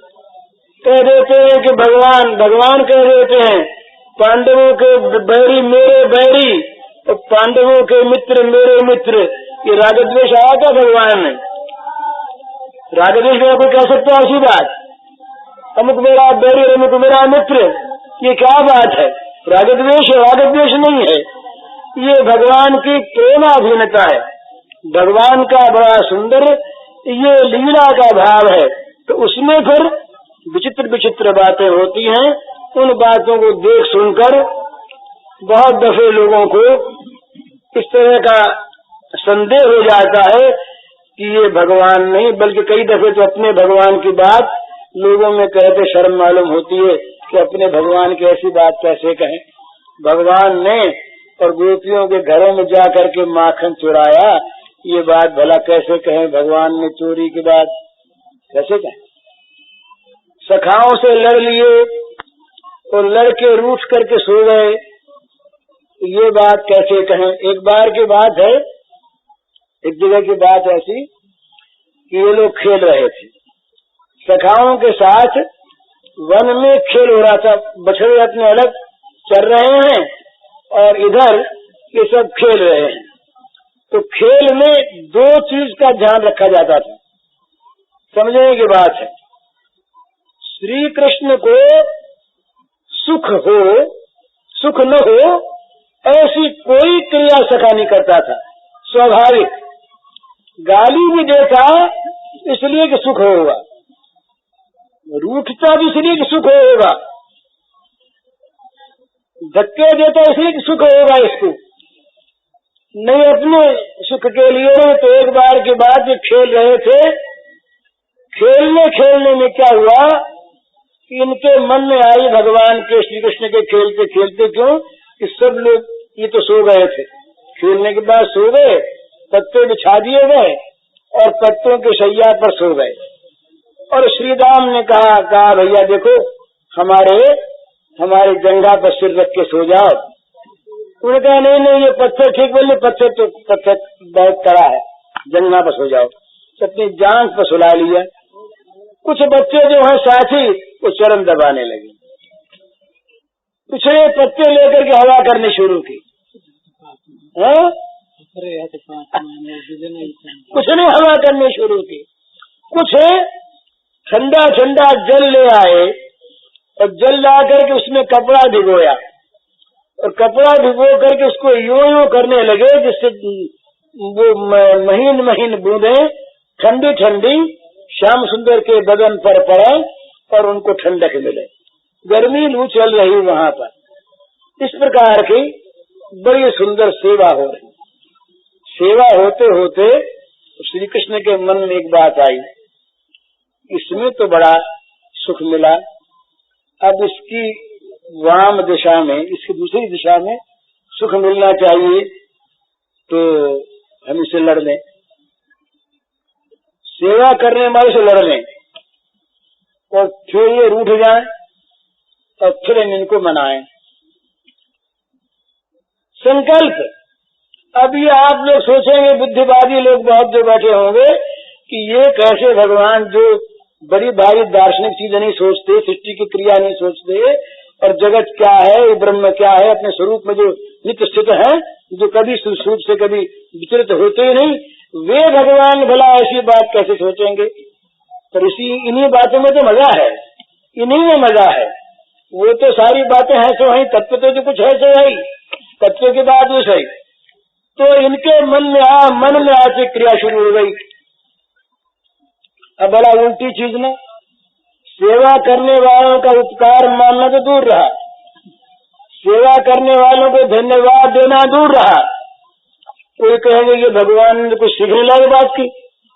कह देते हैं कि भगवान कह देते हैं पांडवों के बैरी मेरे बैरी, तो पांडवों के मित्र मेरे मित्र। ये रागद्वेष आया था भगवान में? रागद्वेष में कोई कह सकता है ऐसी बात? अमुक मेरा बैरी, अमुक मेरा मित्र, ये क्या बात है? रागद्वेष है, रागद्वेष नहीं है, ये भगवान की प्रेमाधीनता है, भगवान का बड़ा सुंदर ये लीला का भाव है। तो उसमें फिर विचित्र विचित्र बातें होती हैं। उन बातों को देख सुनकर बहुत दफे लोगों को इस तरह का संदेह हो जाता है कि ये भगवान नहीं, बल्कि कई दफे तो अपने भगवान की बात लोगों में कहते शर्म मालूम होती है कि अपने भगवान की ऐसी बात कैसे कहें। भगवान ने और गोपियों के घरों में जा करके माखन चुराया, ये बात भला कैसे कहें? भगवान ने चोरी की बात कैसे कहें? सखाओं से लड़ लिए और लड़के रूठ करके सो गए, ये बात कैसे कहें? एक बार की बात है, एक जगह की बात ऐसी कि ये लोग खेल रहे थे, सखाओं के साथ वन में खेल हो रहा था। बछड़े अपने अलग चल रहे हैं और इधर ये सब खेल रहे हैं। तो खेल में दो चीज का ध्यान रखा जाता था, समझने की बात है। श्री कृष्ण को सुख हो सुख न हो ऐसी कोई क्रिया सखा नहीं करता था, स्वाभाविक। गाली भी देता इसलिए कि सुख होगा, रूठता भी इसलिए कि सुख होगा, धक्के देता इसलिए कि सुख होगा इसको, नहीं अपने सुख के लिए नहीं। तो एक बार के बाद ये खेल रहे थे, खेलने में क्या हुआ कि इनके मन में आई भगवान के श्री कृष्ण के खेलते खेलते, क्यों कि सब लोग ये तो सो गए थे, खेलने के बाद सो गए, पत्ते बिछा दिए गए और पत्तों के शैया पर सो गए। और श्री राम ने कहा भैया देखो हमारे हमारी जंघा पर सिर रख के सो जाओ। उन्होंने कहा नहीं नहीं, ये पत्थर ठीक बोले, पत्थर बहुत कड़ा है, जंघा पर सो जाओ। तो अपनी जांघ पर सुला लिया। कुछ बच्चे जो हैं साथी वो चरण दबाने लगे, पिछले पत्ते लेकर के हवा करनी शुरू की। कुछ ने हवा करनी शुरू की, कुछ ठंडा ठंडा जल ले आए और जल ला करके उसमें कपड़ा भिगोया और कपड़ा भिगो करके उसको यूं करने लगे जिससे वो महीन महीन बूंदे ठंडी ठंडी श्याम सुंदर के बदन पर पड़े और उनको ठंडक मिले। गर्मी लू चल रही वहां पर। इस प्रकार की बड़ी सुंदर सेवा हो रही। सेवा होते होते श्री कृष्ण के मन में एक बात आई, इसमें तो बड़ा सुख मिला, अब इसकी वाम दिशा में, इसकी दूसरी दिशा में सुख मिलना चाहिए, तो हम इसे लड़ लें, सेवा करने वाले से लड़ लें और फिर ये रूठ जाए और फिर इनको मनाएं। संकल्प। अब ये आप लोग सोचेंगे, बुद्धिवादी लोग बहुत जो बैठे होंगे, कि ये कैसे भगवान जो बड़ी भारी दार्शनिक चीजें नहीं सोचते, सृष्टि की क्रिया नहीं सोचते, और जगत क्या है, ब्रह्म क्या है, अपने स्वरूप में जो नित्य स्थित है, जो कभी स्वरूप से कभी विचलित होते ही नहीं, वे भगवान भला ऐसी बात कैसे सोचेंगे। पर इन्हीं बातों में तो मजा है, इन्हीं में मजा है। वो तो सारी बातें हैं सो वही, तत्व तो जो कुछ है सो वही, तत्व की बात वो सही। तो इनके मन में आके क्रिया शुरू हो गई। अब बड़ा उल्टी चीज ना, सेवा करने वालों का उपकार मानना तो दूर रहा, सेवा करने वालों को धन्यवाद देना दूर रहा। कोई कहेंगे ये भगवान ने कुछ सीखने लायक बात की,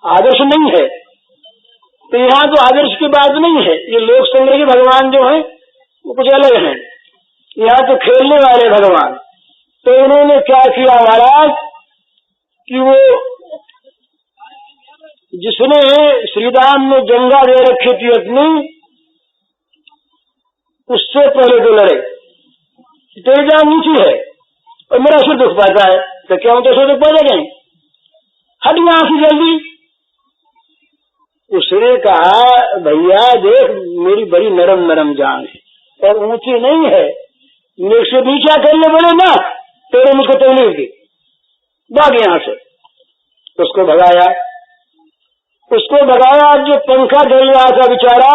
आदर्श नहीं है। तो यहाँ तो आदर्श की बात नहीं है, ये लोक संग्रह के भगवान जो है वो कुछ अलग है, यहाँ तो खेलने वाले भगवान। तो उन्होंने क्या किया महाराज कि वो जिसने श्रीराम ने जंगा दे रखी थी अपनी, उससे पहले तो लड़े, तेरी जान नीची है और मेरा सिर दुख पाता है, तो क्या तो सिर दुख पा जाएंगे, हट यहां से जल्दी। उसने कहा भैया देख मेरी बड़ी नरम नरम जान है और ऊंची नहीं है, मेरे से नीचा करने बोले ना तेरे मुझको तकलीफ दी, भाग यहां से। उसको भगाया, जो पंखा डल रहा था बेचारा,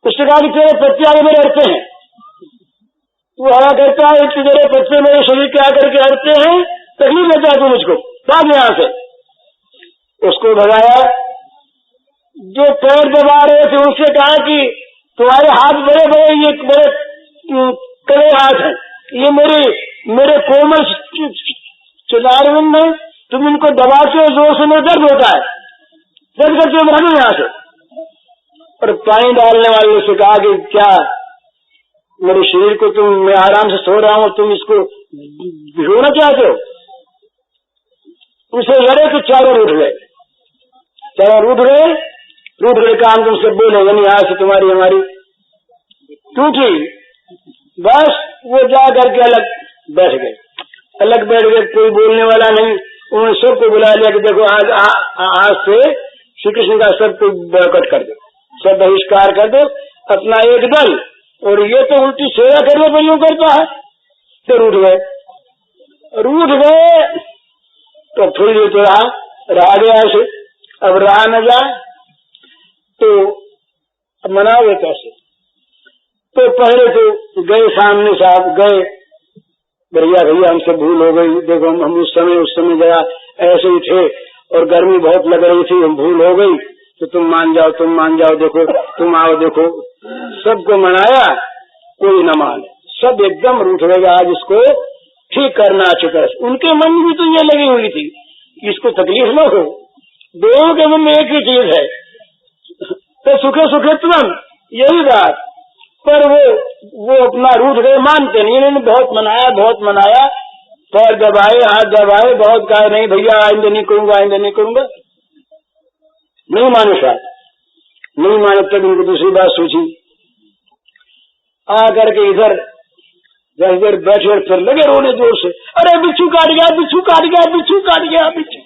उसने कहा कि तेरे पत्ते आगे मेरे अड़ते हैं, तू हवा करता है कि तेरे पत्ते मेरे शरीर के आकर के अड़ते हैं, तकलीफ देता है तू मुझको, भाग यहां से। उसको भगाया। जो पैर दबा रहे थे उससे कहा कि तुम्हारे हाथ बड़े बड़े, ये बड़े कड़े हाथ हैं, ये मेरे कोमल चुनारविंद में, तुम इनको दबाते हो जोर से, मेरे दर्द होता है, दर्द करते हो भागो यहां से। और पानी डालने वाले से कहा कि क्या मेरे शरीर को मैं आराम से सो रहा हूं, तुम इसको भिगोना चाहते हो। उसे लड़े तो चारों रूठ गए, रूठ गए काम तुमसे बोले, यानी आज से तुम्हारी हमारी टूटी। बस वो जा करके अलग बैठ गए, कोई बोलने वाला नहीं। उन्होंने सबको बुला लिया कि देखो आज से श्री कृष्ण का सबको बॉयकॉट कर दो, सब बहिष्कार कर दो, अपना एक दल। और ये तो उल्टी सेवा करने पर यूं करता है। तो रूठ गए तो थोड़ी देर तो रहा गया ऐसे, अब रहा न जाए तो अब मनाओगे कैसे। तो पहले तो गए सामने साहब गए, भैया हमसे भूल हो गई, देखो हम उस समय जरा ऐसे ही थे और गर्मी बहुत लग रही थी, हम भूल हो गई, तो तुम मान जाओ, देखो तुम आओ, देखो सबको मनाया, कोई न माने, सब एकदम रूठ गए। आज इसको ठीक करना चुका। उनके मन में भी तो ये लगी हुई थी कि इसको तकलीफ न हो, दोनों के मन में एक ही चीज है, तो सुखे तुम, यही बात। पर वो अपना रूठ गए, मानते नहीं। इन्होंने बहुत मनाया, पैर दबाए, हाथ दबाए, बहुत कहा नहीं भैया आइंदे नहीं करूंगा, नहीं माने साहब, नहीं माने। तब इनको दूसरी बात सोची, आकर के इधर 10 देर बैठे और फिर लगे रोने जोर से, अरे बिच्छू काट गया, बिच्छू काट गया, बिच्छू काट गया, बिच्छू।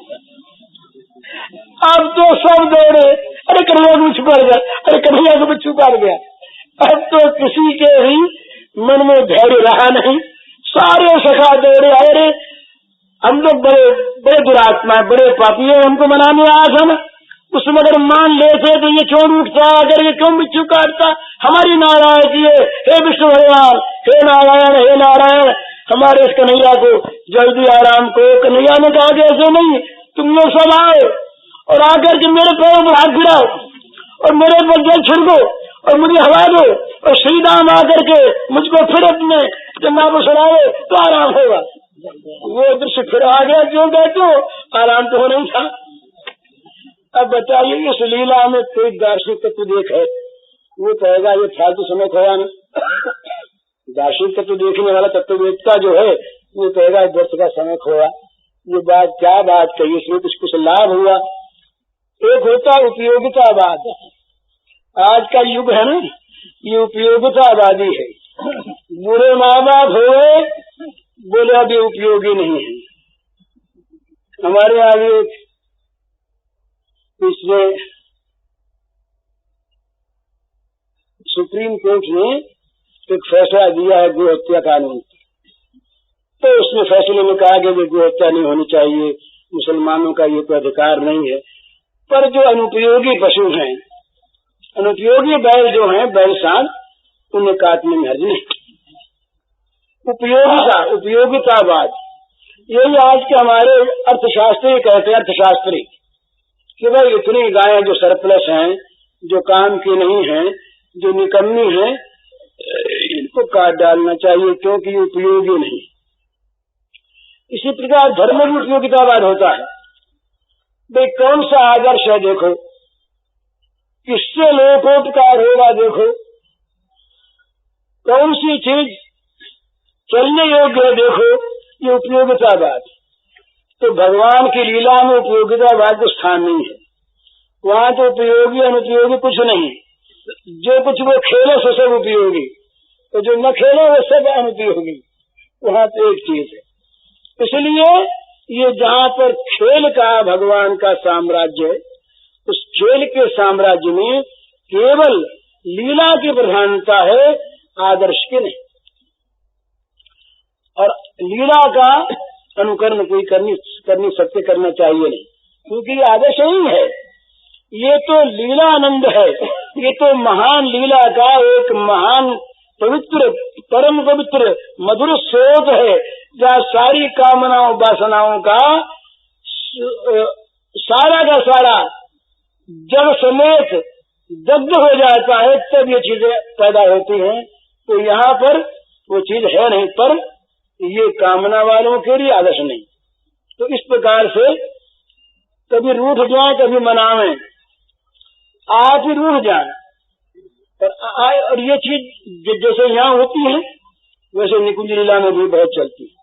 अब तो सब दौड़े, अरे कन्हैया को बिच्छू काट गया, अरे कन्हैया को बिच्छू काट गया। अब तो किसी के भी मन में धैर्य रहा नहीं, सारे सखा दौड़े, अरे हम लोग बड़े बड़े दुरात्मा, बड़े पापी है, हमको मनाने आया था ना, उसमें अगर मान लेते तो ये क्यों उठता, अगर ये क्यों बिच्छू काटता, हमारी नारायण की है, हे विष्णु भगवान, हे नारायण, हे नारायण, हमारे इस कन्हैया को जल्दी आराम को। कन्हैया ने कहा कि ऐसे नहीं, तुम लोग सब आओ और आकर के मेरे पैरों पर हाथ गिराओ और मेरे पर जल छिड़को और मुझे हवा दो और श्री राम आकर के मुझको फिर अपने जन्मा को सुनाओ तो आराम होगा। वो दृश्य फिर आ गया, क्यों कहते हो, आराम तो हो नहीं था। अब बताइए इस लीला में कोई दार्शनिक तत्व देख है, वो कहेगा ये फालतू समय खोया ना। दार्शनिक तत्व देखने वाला तत्ववेत्ता जो है वो कहेगा व्यर्थ का समय खोया, ये बात क्या बात कही, इसमें कुछ लाभ हुआ। एक होता उपयोगितावाद, आज का युग है ना, ये उपयोगितावादी है। बुरे माँ बाप हो गए, बोले अब ये उपयोगी नहीं है। हमारे आगे पिछले सुप्रीम कोर्ट ने एक फैसला दिया है गो हत्या कानून, तो उसने फैसले में कहा कि गो हत्या नहीं होनी चाहिए, मुसलमानों का ये कोई अधिकार नहीं है। पर जो अनुपयोगी पशु हैं, अनुपयोगी बैल जो हैं, बैल सांड, उन्हें काटने में हर्ज नहीं। उपयोगितावाद, यही आज के हमारे अर्थशास्त्री कहते हैं, अर्थशास्त्री, कि भाई इतनी गायें जो सरप्लस हैं, जो काम की नहीं हैं, जो निकम्मी हैं, इनको काट डालना चाहिए क्योंकि ये उपयोगी नहीं। इसी प्रकार धर्म में उपयोगितावाद होता है। भाई कौन सा आदर्श है, देखो किससे लोकोपकार होगा, देखो कौन सी चीज चलने योग्य है, देखो ये उपयोगितावाद। तो भगवान की लीला में उपयोगितावाद को स्थान नहीं है, वहाँ तो उपयोगी अनुपयोगी कुछ नहीं, जो कुछ वो खेले सो सब उपयोगी, तो जो न खेले वो सब अनुपयोगी, वहाँ तो एक चीज है। इसलिए ये जहाँ पर खेल का भगवान का साम्राज्य है, उस खेल के साम्राज्य में केवल लीला की प्रधानता है, आदर्श की नहीं। और लीला का अनुकरण कोई करनी सत्य करना चाहिए नहीं, क्योंकि आदर्श ही है। ये तो लीला आनंद है, ये तो महान लीला का एक महान पवित्र, परम पवित्र मधुर स्रोत है, जहाँ सारी कामनाओं वासनाओं का सारा का सारा जब समेत दग्ध हो जाता है, तब ये चीजें पैदा होती हैं। तो यहाँ पर वो चीज है नहीं, पर ये कामना वालों के लिए आदर्श नहीं। तो इस प्रकार से कभी रूठ जाए, कभी मनावे, आप ही रूठ जाए, और ये चीज जैसे यहाँ होती है वैसे निकुंज लीला में भी बहुत चलती है।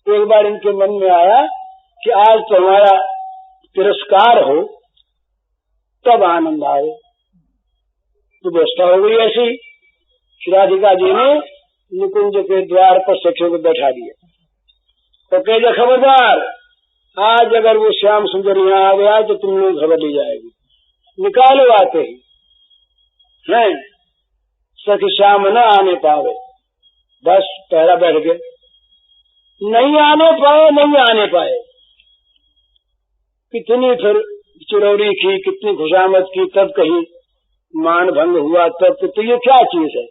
एक बार इनके मन में आया कि आज तो हमारा तिरस्कार हो तब आनंद आए, तो व्यवस्था हो गई ऐसी। श्रीराधिका जी ने निकुंज के द्वार पर सखियों को बैठा दिया, तो कहे खबरदार, आज अगर वो श्याम सुंदर यहाँ आ गया तो तुम लोग खबर ली जाएगी, निकालो आते ही हैं। सखी श्याम न आने पावे, बस पहरा बैठ गए, नहीं आने पाए। कितनी फिर चिरौरी की, कितनी खुशामद की, तब कहीं मान भंग हुआ, तब तो ये क्या चीज है,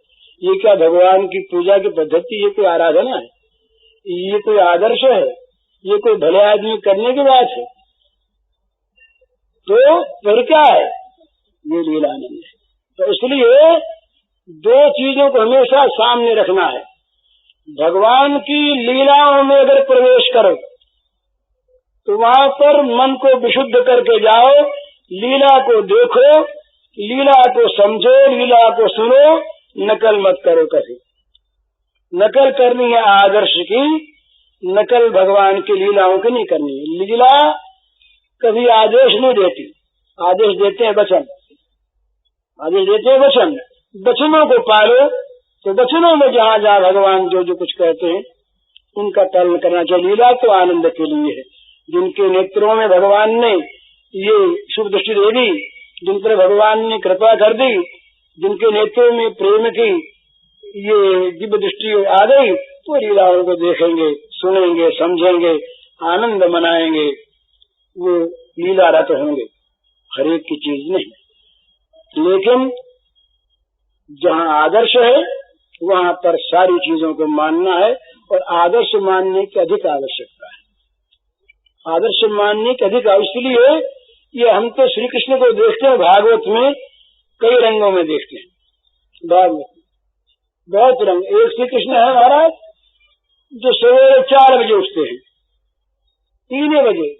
ये क्या भगवान की पूजा की पद्धति, ये कोई आराधना है, ये कोई आदर्श है, ये कोई भले आदमी करने की बात है, तो फिर क्या है, ये लीलानंद है। तो इसलिए दो चीजों को हमेशा सामने रखना है। भगवान की लीलाओं में अगर प्रवेश करो तो वहाँ पर मन को विशुद्ध करके जाओ, लीला को देखो, लीला को समझो, लीला को सुनो, नकल मत करो। कभी नकल करनी है आदर्श की, नकल भगवान की लीलाओं की नहीं करनी है। लीला कभी आदेश नहीं देती, आदेश देते हैं वचन, आदेश देते हैं वचन। वचनों को पालो, तो वचनों में जहाँ जहाँ भगवान जो जो कुछ कहते हैं उनका पालन करना चाहिए। लीला तो आनंद के लिए है। जिनके नेत्रों में भगवान ने ये शुभ दृष्टि दे दी, जिन पर भगवान ने कृपा कर दी, जिनके नेत्रों में प्रेम की ये दिव्य दृष्टि आ गई, तो लीलाओं को देखेंगे, सुनेंगे, समझेंगे, आनंद मनाएंगे, वो लीला रत होंगे। हर एक की चीज नहीं, लेकिन जहाँ आदर्श है वहाँ पर सारी चीजों को मानना है, और आदर्श मानने की अधिक आवश्यकता है। आदर्श मानने की अधिक, इसलिए ये हम तो श्री कृष्ण को देखते हैं भागवत में, कई रंगों में देखते हैं। भागवत बहुत रंग। एक श्री कृष्ण है महाराज जो सवेरे 4 बजे उठते हैं, 3 बजे,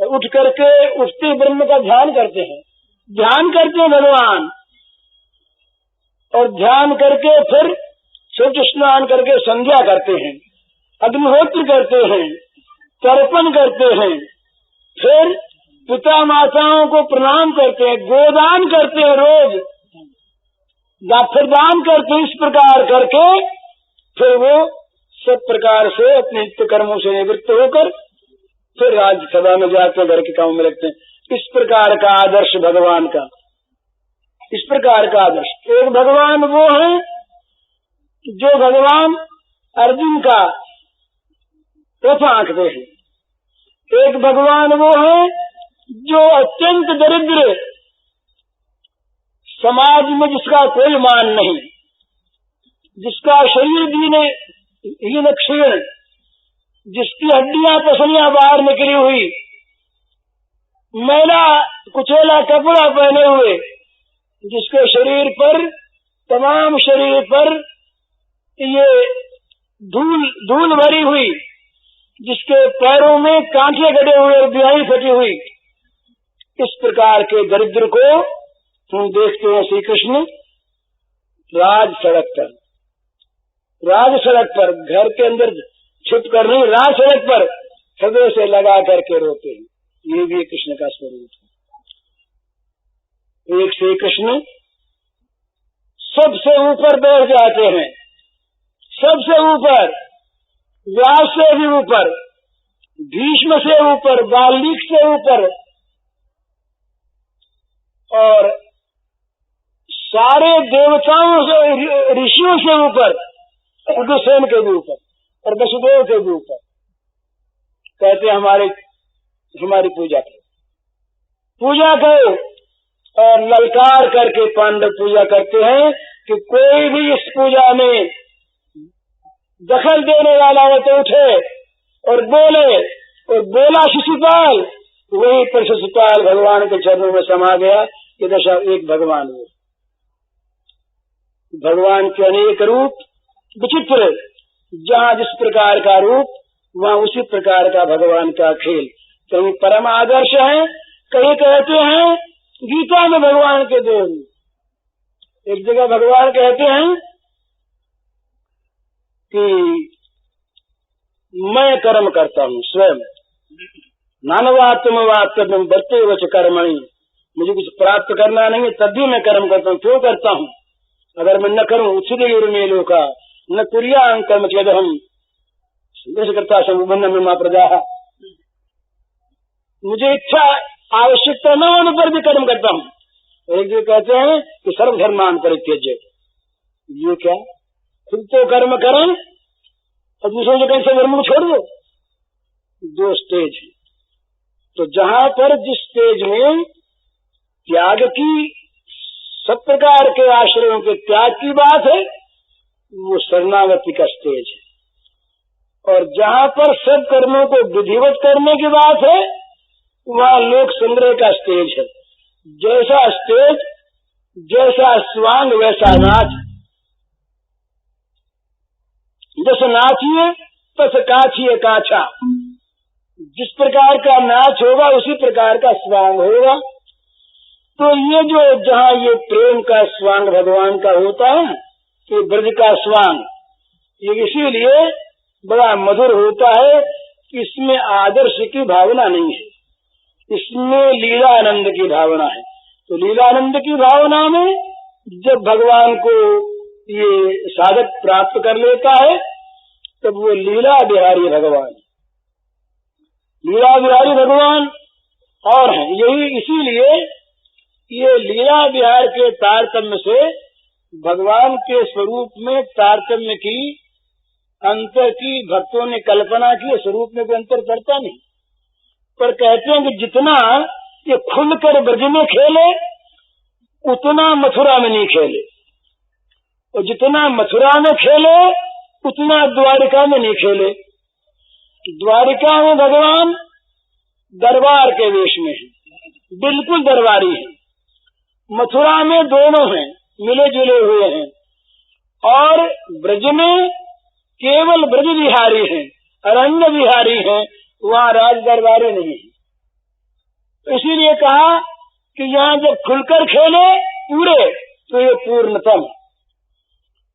और उठ करके उठते ब्रह्म का ध्यान करते हैं, ध्यान करते हैं भगवान, और ध्यान करके फिर सूर्य स्नान करके संध्या करते हैं, अग्निहोत्र करते हैं, तर्पण करते हैं, फिर पिता माताओं को प्रणाम करते हैं, गोदान करते हैं, रोज फिर दान करते हैं। इस प्रकार करके फिर वो सब प्रकार से अपने नित्य कर्मों से निवृत्त होकर फिर राज्यसभा में जाते हैं, घर के काम में लगते हैं। इस प्रकार का आदर्श भगवान का, इस प्रकार का आदर्श। एक भगवान वो है जो भगवान अर्जुन का रथ आंकते हैं, एक भगवान वो है जो अत्यंत दरिद्र, समाज में जिसका कोई मान नहीं, जिसका शरीर हीन क्षीण, जिसकी हड्डियां पसलियां बाहर निकली हुई, मैला कुचैला कपड़ा पहने हुए, जिसके शरीर पर, तमाम शरीर पर ये धूल भरी हुई, जिसके पैरों में कांटे गड़े हुए और बिहाई फटी हुई, इस प्रकार के दरिद्र को हम देखते हैं श्री कृष्ण राज सड़क पर घर के अंदर छिप कर नहीं, राज सड़क पर हृदय से लगा करके रोते हैं। ये भी कृष्ण का स्वरूप है। एक श्री कृष्ण सबसे ऊपर बैठ जाते हैं, सबसे ऊपर, व्यास से भी ऊपर, भीष्म से ऊपर, वाल्मीकि से ऊपर, और सारे देवताओं से, ऋषियों से ऊपर, उग्रसेन के भी ऊपर और वसुदेव के भी ऊपर। कहते हमारी पूजा करो, और ललकार करके पांडव पूजा करते हैं कि कोई भी इस पूजा में दखल देने वाला हो तो उठे और बोले, और बोला शिशुपाल, वही पर शिशुपाल भगवान के चरणों में समा गया। ये दशा एक भगवान हो। भगवान के अनेक रूप विचित्र, जहाँ जिस प्रकार का रूप वहाँ उसी प्रकार का भगवान का खेल। कहीं परम आदर्श है, कहीं कहते हैं गीता में भगवान के 2 रूप। एक जगह भगवान कहते हैं कि मैं कर्म करता हूँ स्वयं, नानवात्मवात्म बरते वच कर्मणि, मुझे कुछ प्राप्त करना नहीं है तब भी मैं कर्म करता हूँ। क्यों करता हूँ? अगर मैं न करूँ उच्छिदेयुर्मेलो का न कुर्यां कर्म चेदहम करता संबंध में मां प्रजा, मुझे इच्छा आवश्यकता न होने पर भी कर्म करता हूँ। एक जो कहते हैं कि सर्वधर्मान परित्यज्य, ये क्या? खुद तो कर्म करें और दूसरों को कैसे धर्म छोड़ दो। 2 स्टेज है। तो जहाँ पर जिस स्टेज में त्याग की, सब प्रकार के आश्रयों के त्याग की बात है, वो शरणागति का स्टेज है। और जहाँ पर सब कर्मों को विधिवत करने की बात है, वहाँ लोक संग्रह का स्टेज है। जैसा स्टेज, जैसा स्वांग वैसा नाच, जैसे नाचिए तैसे काछिए काछा। जिस प्रकार का नाच होगा उसी प्रकार का स्वांग होगा। तो ये जो जहाँ ये प्रेम का स्वांग भगवान का होता है, ये ब्रज का स्वांग, ये इसीलिए बड़ा मधुर होता है कि इसमें आदर्श की भावना नहीं है, इसमें लीलानंद की भावना है। तो लीलानंद की भावना में जब भगवान को ये साधक प्राप्त कर लेता है तब वो लीला बिहारी भगवान, लीला बिहारी भगवान और हैं। यही इसीलिए ये लीला विहार के तारतम्य से भगवान के स्वरूप में तारतम्य की अंतर की भक्तों ने कल्पना की। स्वरूप में कोई अंतर पड़ता नहीं, पर कहते हैं कि जितना ये खुलकर ब्रज में खेले उतना मथुरा में नहीं खेले, और जितना मथुरा में खेले उतना द्वारिका में नहीं खेले। द्वारिका में भगवान दरबार के वेश में है, बिल्कुल दरबारी है। मथुरा में दोनों हैं, मिले जुले हुए हैं, और ब्रज में केवल ब्रज विहारी हैं, अरण्य विहारी हैं, वहाँ राज दरबारी नहीं है। तो इसीलिए कहा कि यहाँ जब खुलकर खेले पूरे तो ये पूर्णतम,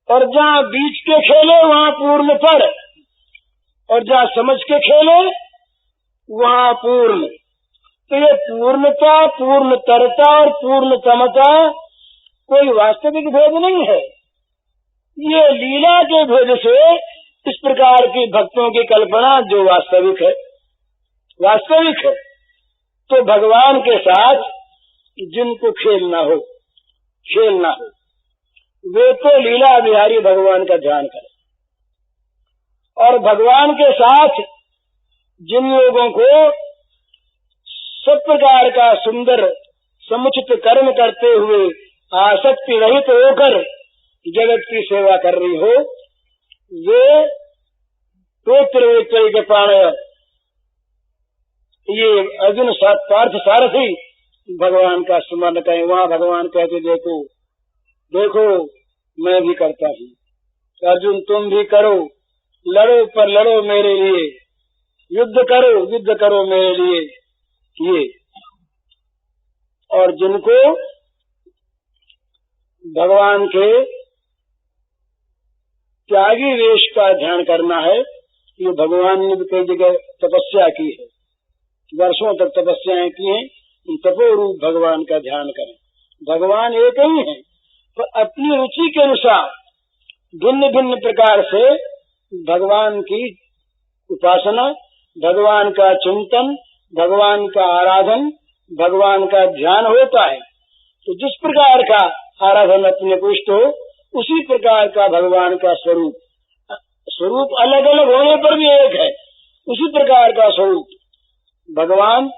और जहाँ बीच के खेले वहाँ पूर्णतर, और जहाँ समझ के खेले वहाँ पूर्ण। तो ये पूर्णता, पूर्णतरता और पूर्णतमता कोई वास्तविक भेद नहीं है, ये लीला के भेद से इस प्रकार की भक्तों की कल्पना जो वास्तविक है, वास्तविक है। तो भगवान के साथ जिनको खेलना हो वे तो लीला बिहारी भगवान का ध्यान करें, और भगवान के साथ जिन लोगों को सब प्रकार का सुंदर समुचित कर्म करते हुए आसक्ति रहित होकर जगत की सेवा कर रही हो, वे के प्राणय ये अर्जुन पार्थ सारथी भगवान का स्मरण करें। वहाँ भगवान कहते देखो देखो मैं भी करता हूँ, अर्जुन तुम भी करो, लड़ो पर लड़ो मेरे लिए, युद्ध करो मेरे लिए। ये और जिनको भगवान के त्यागी वेश का ध्यान करना है, ये भगवान ने भी कई जगह तपस्या की है, वर्षों तक तपस्याएं की हैं। तपो रूप भगवान का ध्यान करें। भगवान एक ही है, पर अपनी रुचि के अनुसार भिन्न भिन्न प्रकार से भगवान की उपासना, भगवान का चिंतन, भगवान का आराधन, भगवान का ध्यान होता है। तो जिस प्रकार का आराधन अपने को इष्ट हो, उसी प्रकार का भगवान का स्वरूप अलग अलग होने पर भी एक है, उसी प्रकार का स्वरूप भगवान।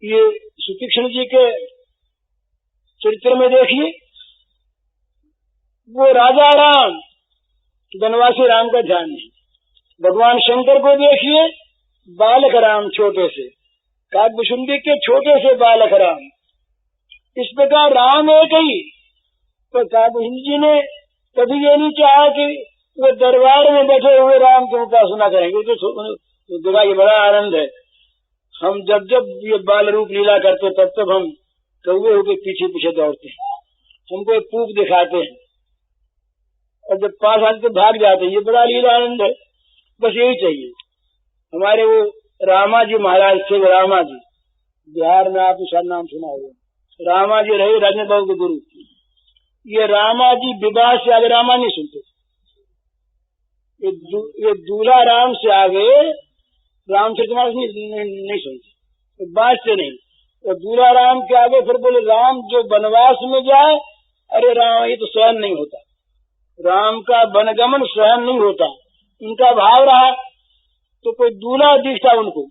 ये सुतीक्ष्ण जी के चरित्र में देखिए, वो राजा राम वनवासी राम का ध्यान नहीं। भगवान शंकर को देखिए, बालक राम छोटे से, काकभुशुंडी के छोटे से बालक राम। इस प्रकार राम एक ही, तो काकभुशुंडी जी ने कभी ये नहीं चाहा कि वो दरबार में बैठे हुए राम की उपासना करेंगे। तो ये बड़ा आनंद है। हम जब जब ये बाल रूप लीला करते तब तब हम कौवे होके पीछे पीछे दौड़ते हैं, हमको एक पूप दिखाते हैं, और जब पास आते तो भाग जाते हैं। ये बड़ा लीला आनंद है। बस यही चाहिए। हमारे वो रामा जी महाराज थे, रामा जी, बिहार में आपने शायद नाम सुना होगा। रामा जी रहे राजेंद्र बाबू के गुरु। ये रामा जी विवाह से आगे रामा नहीं सुनते, ये दूल्हा राम से आगे रामचरितमानस नहीं सुनते, तो बात से नहीं। तो दूल्हा राम के आगे फिर बोले राम जो वनवास में जाए, अरे राम ये तो सहन नहीं होता, राम का वनगमन सहन नहीं होता। उनका भाव रहा तो कोई दूल्हा दिखता उनको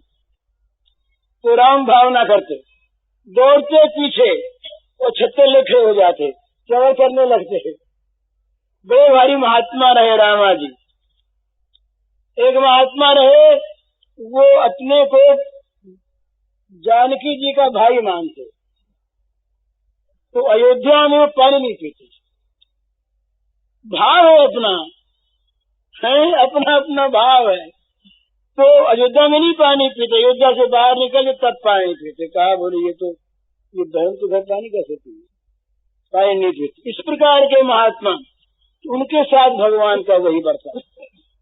तो राम भावना करते, दौड़ते पीछे और छत्ते लेखे हो जाते, चवर करने लगते। बड़े भारी महात्मा रहे रामा जी। एक महात्मा रहे, वो अपने को जानकी जी का भाई मानते, तो अयोध्या में वो पानी नहीं पीते। भाव है अपना, है अपना अपना भाव है, तो अयोध्या में नहीं पानी पीते। अयोध्या से बाहर निकल तब पानी पीते। कहा बोले ये बहन तो घर पानी कैसे पीते, पानी नहीं पीते। इस प्रकार के महात्मा, उनके साथ भगवान का वही बर्ताव।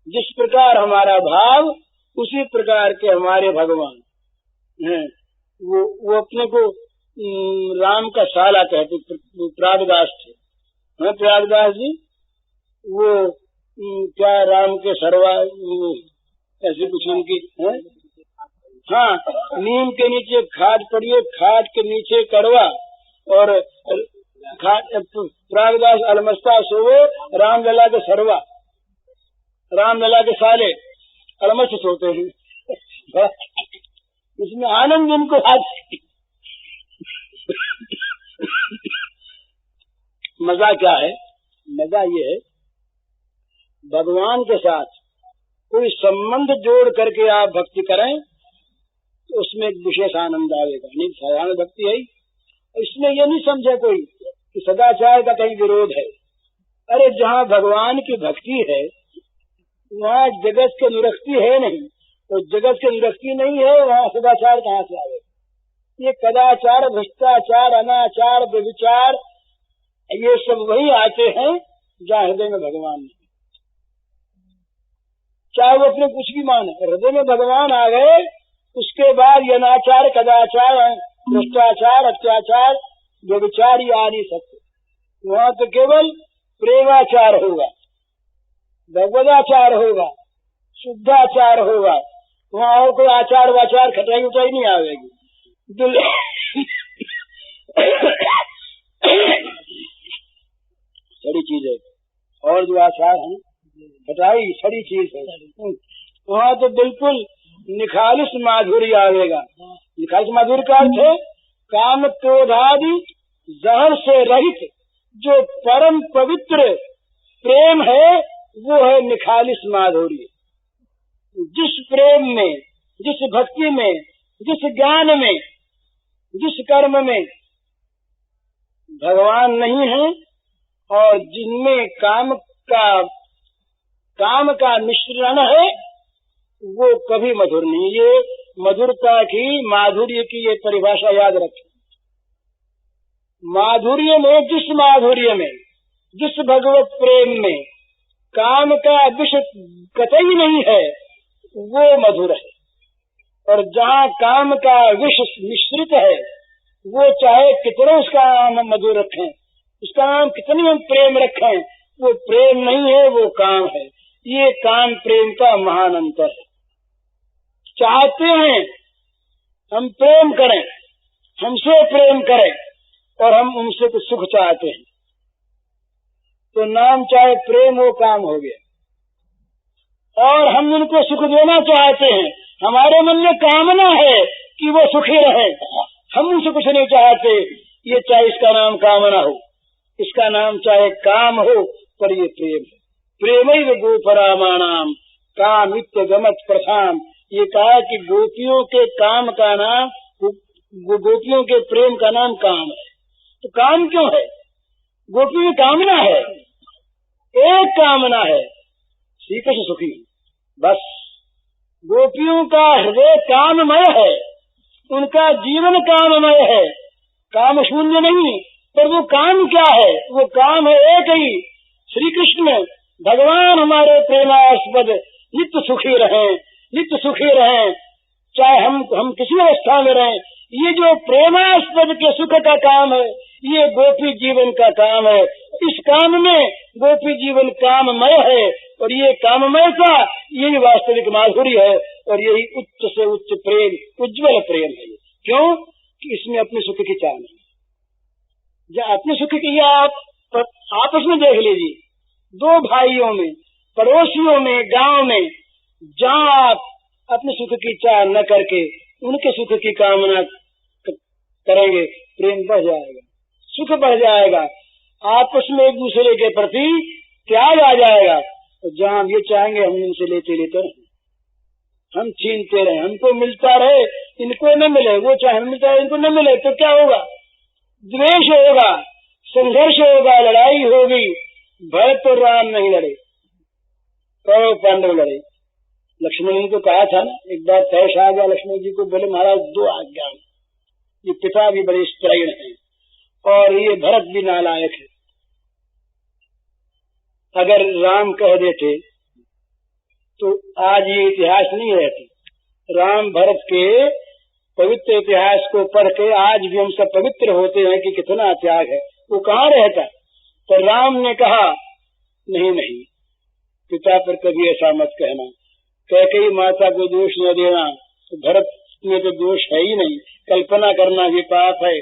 जिस प्रकार हमारा भाव, उसी प्रकार के हमारे भगवान हैं। वो अपने को राम का साला कहते। प्रयागदास थे, प्रयागदास जी वो क्या राम के सरवा ऐसे कुछ उनकी है? हाँ, नीम के नीचे खाट पड़ी है, खाट के नीचे कड़वा, और प्रागदास अलमस्ता सोवे, रामलला के सरवा, रामलला के साले अलमस्त सोते हैं। इसमें आनंद उनको आती। मजा क्या है? मजा ये है, भगवान के साथ कोई संबंध जोड़ करके आप भक्ति करें तो उसमें एक विशेष आनंद आएगा। नहीं साधारण भक्ति है, इसमें ये नहीं समझे कोई कि सदाचार का कहीं विरोध है। अरे जहाँ भगवान की भक्ति है वहाँ जगत के निरक्ति है नहीं, तो जगत के निरक्ति नहीं है, वहाँ सदाचार कहाँ से आए? ये कदाचार, भ्रष्टाचार, अनाचार, व्यभिचार, ये सब वही आते हैं जहाँ हृदय में भगवान नहीं। चाहे वो अपने कुछ भी माने, हृदय में भगवान आ गए उसके बाद ये अनाचार, कदाचार, भ्रष्टाचार, अत्याचार, व्यभिचार ये आ नहीं सकते। वहाँ तो केवल प्रेमाचार होगा, भगवदाचार होगा, शुद्धाचार होगा। वहाँ और कोई आचार वाचार खटाई उठाई नहीं आवेगी। सड़ी चीज है, और जो आचार है खटाई सड़ी चीज है। वहाँ तो बिल्कुल निखालिस माधुर्य आवेगा। निखालिस माधुर्य का अर्थ है काम क्रोधादि जहर से रहित जो परम पवित्र प्रेम है, वो है निखालिस माधुर्य। जिस प्रेम में, जिस भक्ति में, जिस ज्ञान में, जिस कर्म में भगवान नहीं है और जिनमें काम का मिश्रण है, वो कभी मधुर नहीं। ये मधुरता की, माधुर्य की ये परिभाषा याद रखें। माधुर्य में, जिस भगवत प्रेम में काम का विष कतई नहीं है, वो मधुर है। और जहाँ काम का विष मिश्रित है, वो चाहे कितना उसका नाम मधुर रखें, उसका नाम कितनी हम प्रेम रखें, वो प्रेम नहीं है, वो काम है। ये काम प्रेम का महान अंतर है। चाहते हैं हम प्रेम करें, हमसे प्रेम करें, और हम उनसे कुछ सुख चाहते हैं, तो नाम चाहे प्रेम हो, काम हो गया। और हम उनको सुख देना चाहते हैं, हमारे मन में कामना है कि वो सुखी रहे, हम उनसे कुछ नहीं चाहते। ये चाहे इसका नाम कामना हो, इसका नाम चाहे काम हो, पर ये प्रेम है। प्रेमैव गोपरामाणाम कामित्य गमत प्रथाम। ये कहा कि गोपियों के काम का नाम, गोपियों के प्रेम का नाम काम है। तो काम क्यों है? गोपी की कामना है, एक कामना है, श्री कृष्ण सुखी। बस गोपियों का हृदय काममय है, उनका जीवन काममय है, काम शून्य नहीं। पर वो काम क्या है? वो काम है एक ही, श्री कृष्ण भगवान हमारे प्रेमास्पद नित्य सुखी रहें, नित्य सुखी रहें, चाहे हम किसी अवस्था में रहें। ये जो प्रेमास्पद के सुख का काम है, ये गोपी जीवन का काम है। इस काम में गोपी जीवन काममय है, और ये काममयता यही वास्तविक माधुर्य है, और यही उच्च से उच्च प्रेम, उज्ज्वल प्रेम है। क्यों? कि इसमें अपने सुख की चाह नहीं। जब अपने सुख की आप आपस में देख लीजिए, दो भाइयों में, पड़ोसियों में, गांव में, जहाँ आप अपने सुख की चाह न करके उनके सुख की कामना करेंगे, प्रेम बढ़ जाएगा, सुख बढ़ जाएगा, आपस में एक दूसरे के प्रति त्याग आ जाएगा। तो जहाँ हम ये चाहेंगे हम उनसे लेते रहे, हम छीनते रहे, हमको मिलता रहे, इनको न मिले, वो चाहे मिलता रहे, इनको न मिले, तो क्या होगा? द्वेष होगा, संघर्ष होगा, लड़ाई होगी। भरत और राम नहीं लड़े, कौरव पांडव लड़े। लक्ष्मण जी को कहा था ना, एक बार तैश आ गया लक्ष्मण जी को, बोले महाराज दो आज्ञा। ये पिता भी बड़े स्त्रीण है और ये भरत भी नालायक है। अगर राम कह देते तो आज ये इतिहास नहीं रहता। राम भरत के पवित्र इतिहास को पढ़ के आज भी हम सब पवित्र होते हैं कि कितना त्याग है, वो कहाँ रहता। तो राम ने कहा नहीं नहीं, पिता पर कभी ऐसा मत कहना। कैकेयी माता को दोष न देना, तो भरत में तो दोष है ही नहीं। कल्पना करना भी पाप है।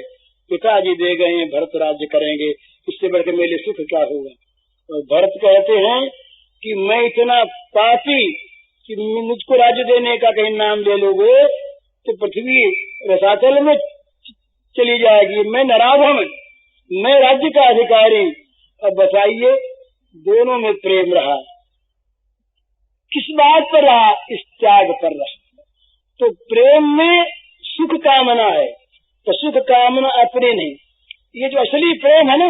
पिताजी दे गए हैं, भरत राज्य करेंगे, इससे बढ़कर मेरे सुख क्या होगा। और भरत कहते हैं कि मैं इतना पापी कि मुझको राज्य देने का कहीं नाम ले लोगे तो पृथ्वी रसातल में चली जाएगी। मैं नराधम, मैं राज्य का अधिकारी। अब बताइए, दोनों में प्रेम रहा, किस बात पर रहा? इस त्याग पर रहा। तो प्रेम में सुख कामना है, तो सुख कामना अपने नहीं। ये जो असली प्रेम है ना,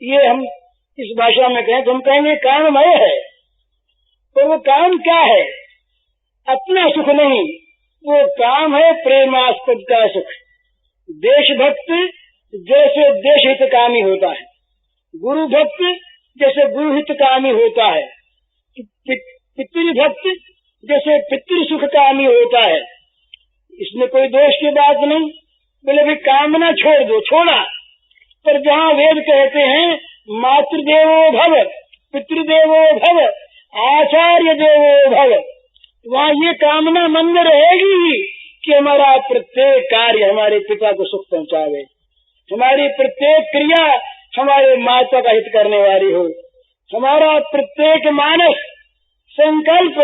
ये हम इस भाषा में कहें तो हम कहेंगे काममय है। तो वो काम क्या है? अपना सुख नहीं, वो काम है प्रेमास्पद का सुख। देशभक्त जैसे देश हितकामी होता है, गुरु भक्त जैसे गुरु हितकामी होता है, पितृभक्त जैसे पितृ सुखकामी होता है। इसमें कोई दोष की बात नहीं। बोले भी कामना छोड़ दो, छोड़ा। पर जहाँ वेद कहते हैं मातृदेवो भव, पितृदेवो भव, आचार्य देवो भव, वहाँ ये कामना मन में रहेगी ही कि हमारा प्रत्येक कार्य हमारे पिता को सुख पहुँचावे, हमारी प्रत्येक क्रिया हमारे माता का हित करने वाली हो, हमारा प्रत्येक मानस संकल्प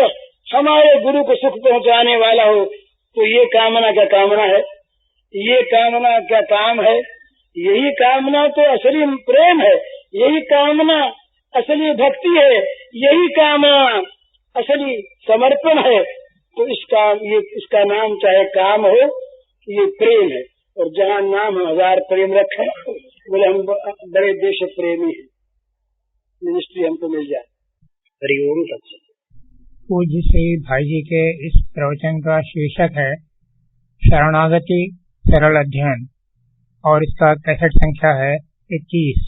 हमारे गुरु को सुख पहुँचाने वाला हो। तो ये कामना क्या कामना है? ये कामना क्या काम है? यही कामना तो असली प्रेम है, यही कामना असली भक्ति है, यही कामना असली समर्पण है। तो इसका नाम चाहे काम हो, ये प्रेम है। और जहाँ नाम हजार प्रेम रखे, बोले हम बड़े देश प्रेमी हैं, मिनिस्ट्री हमको मिल जाए। हरिओम तत्सत। पूज्य श्री भाई जी के इस प्रवचन का शीर्षक है शरणागति सरल अध्ययन और इसका कैसेट संख्या है 21।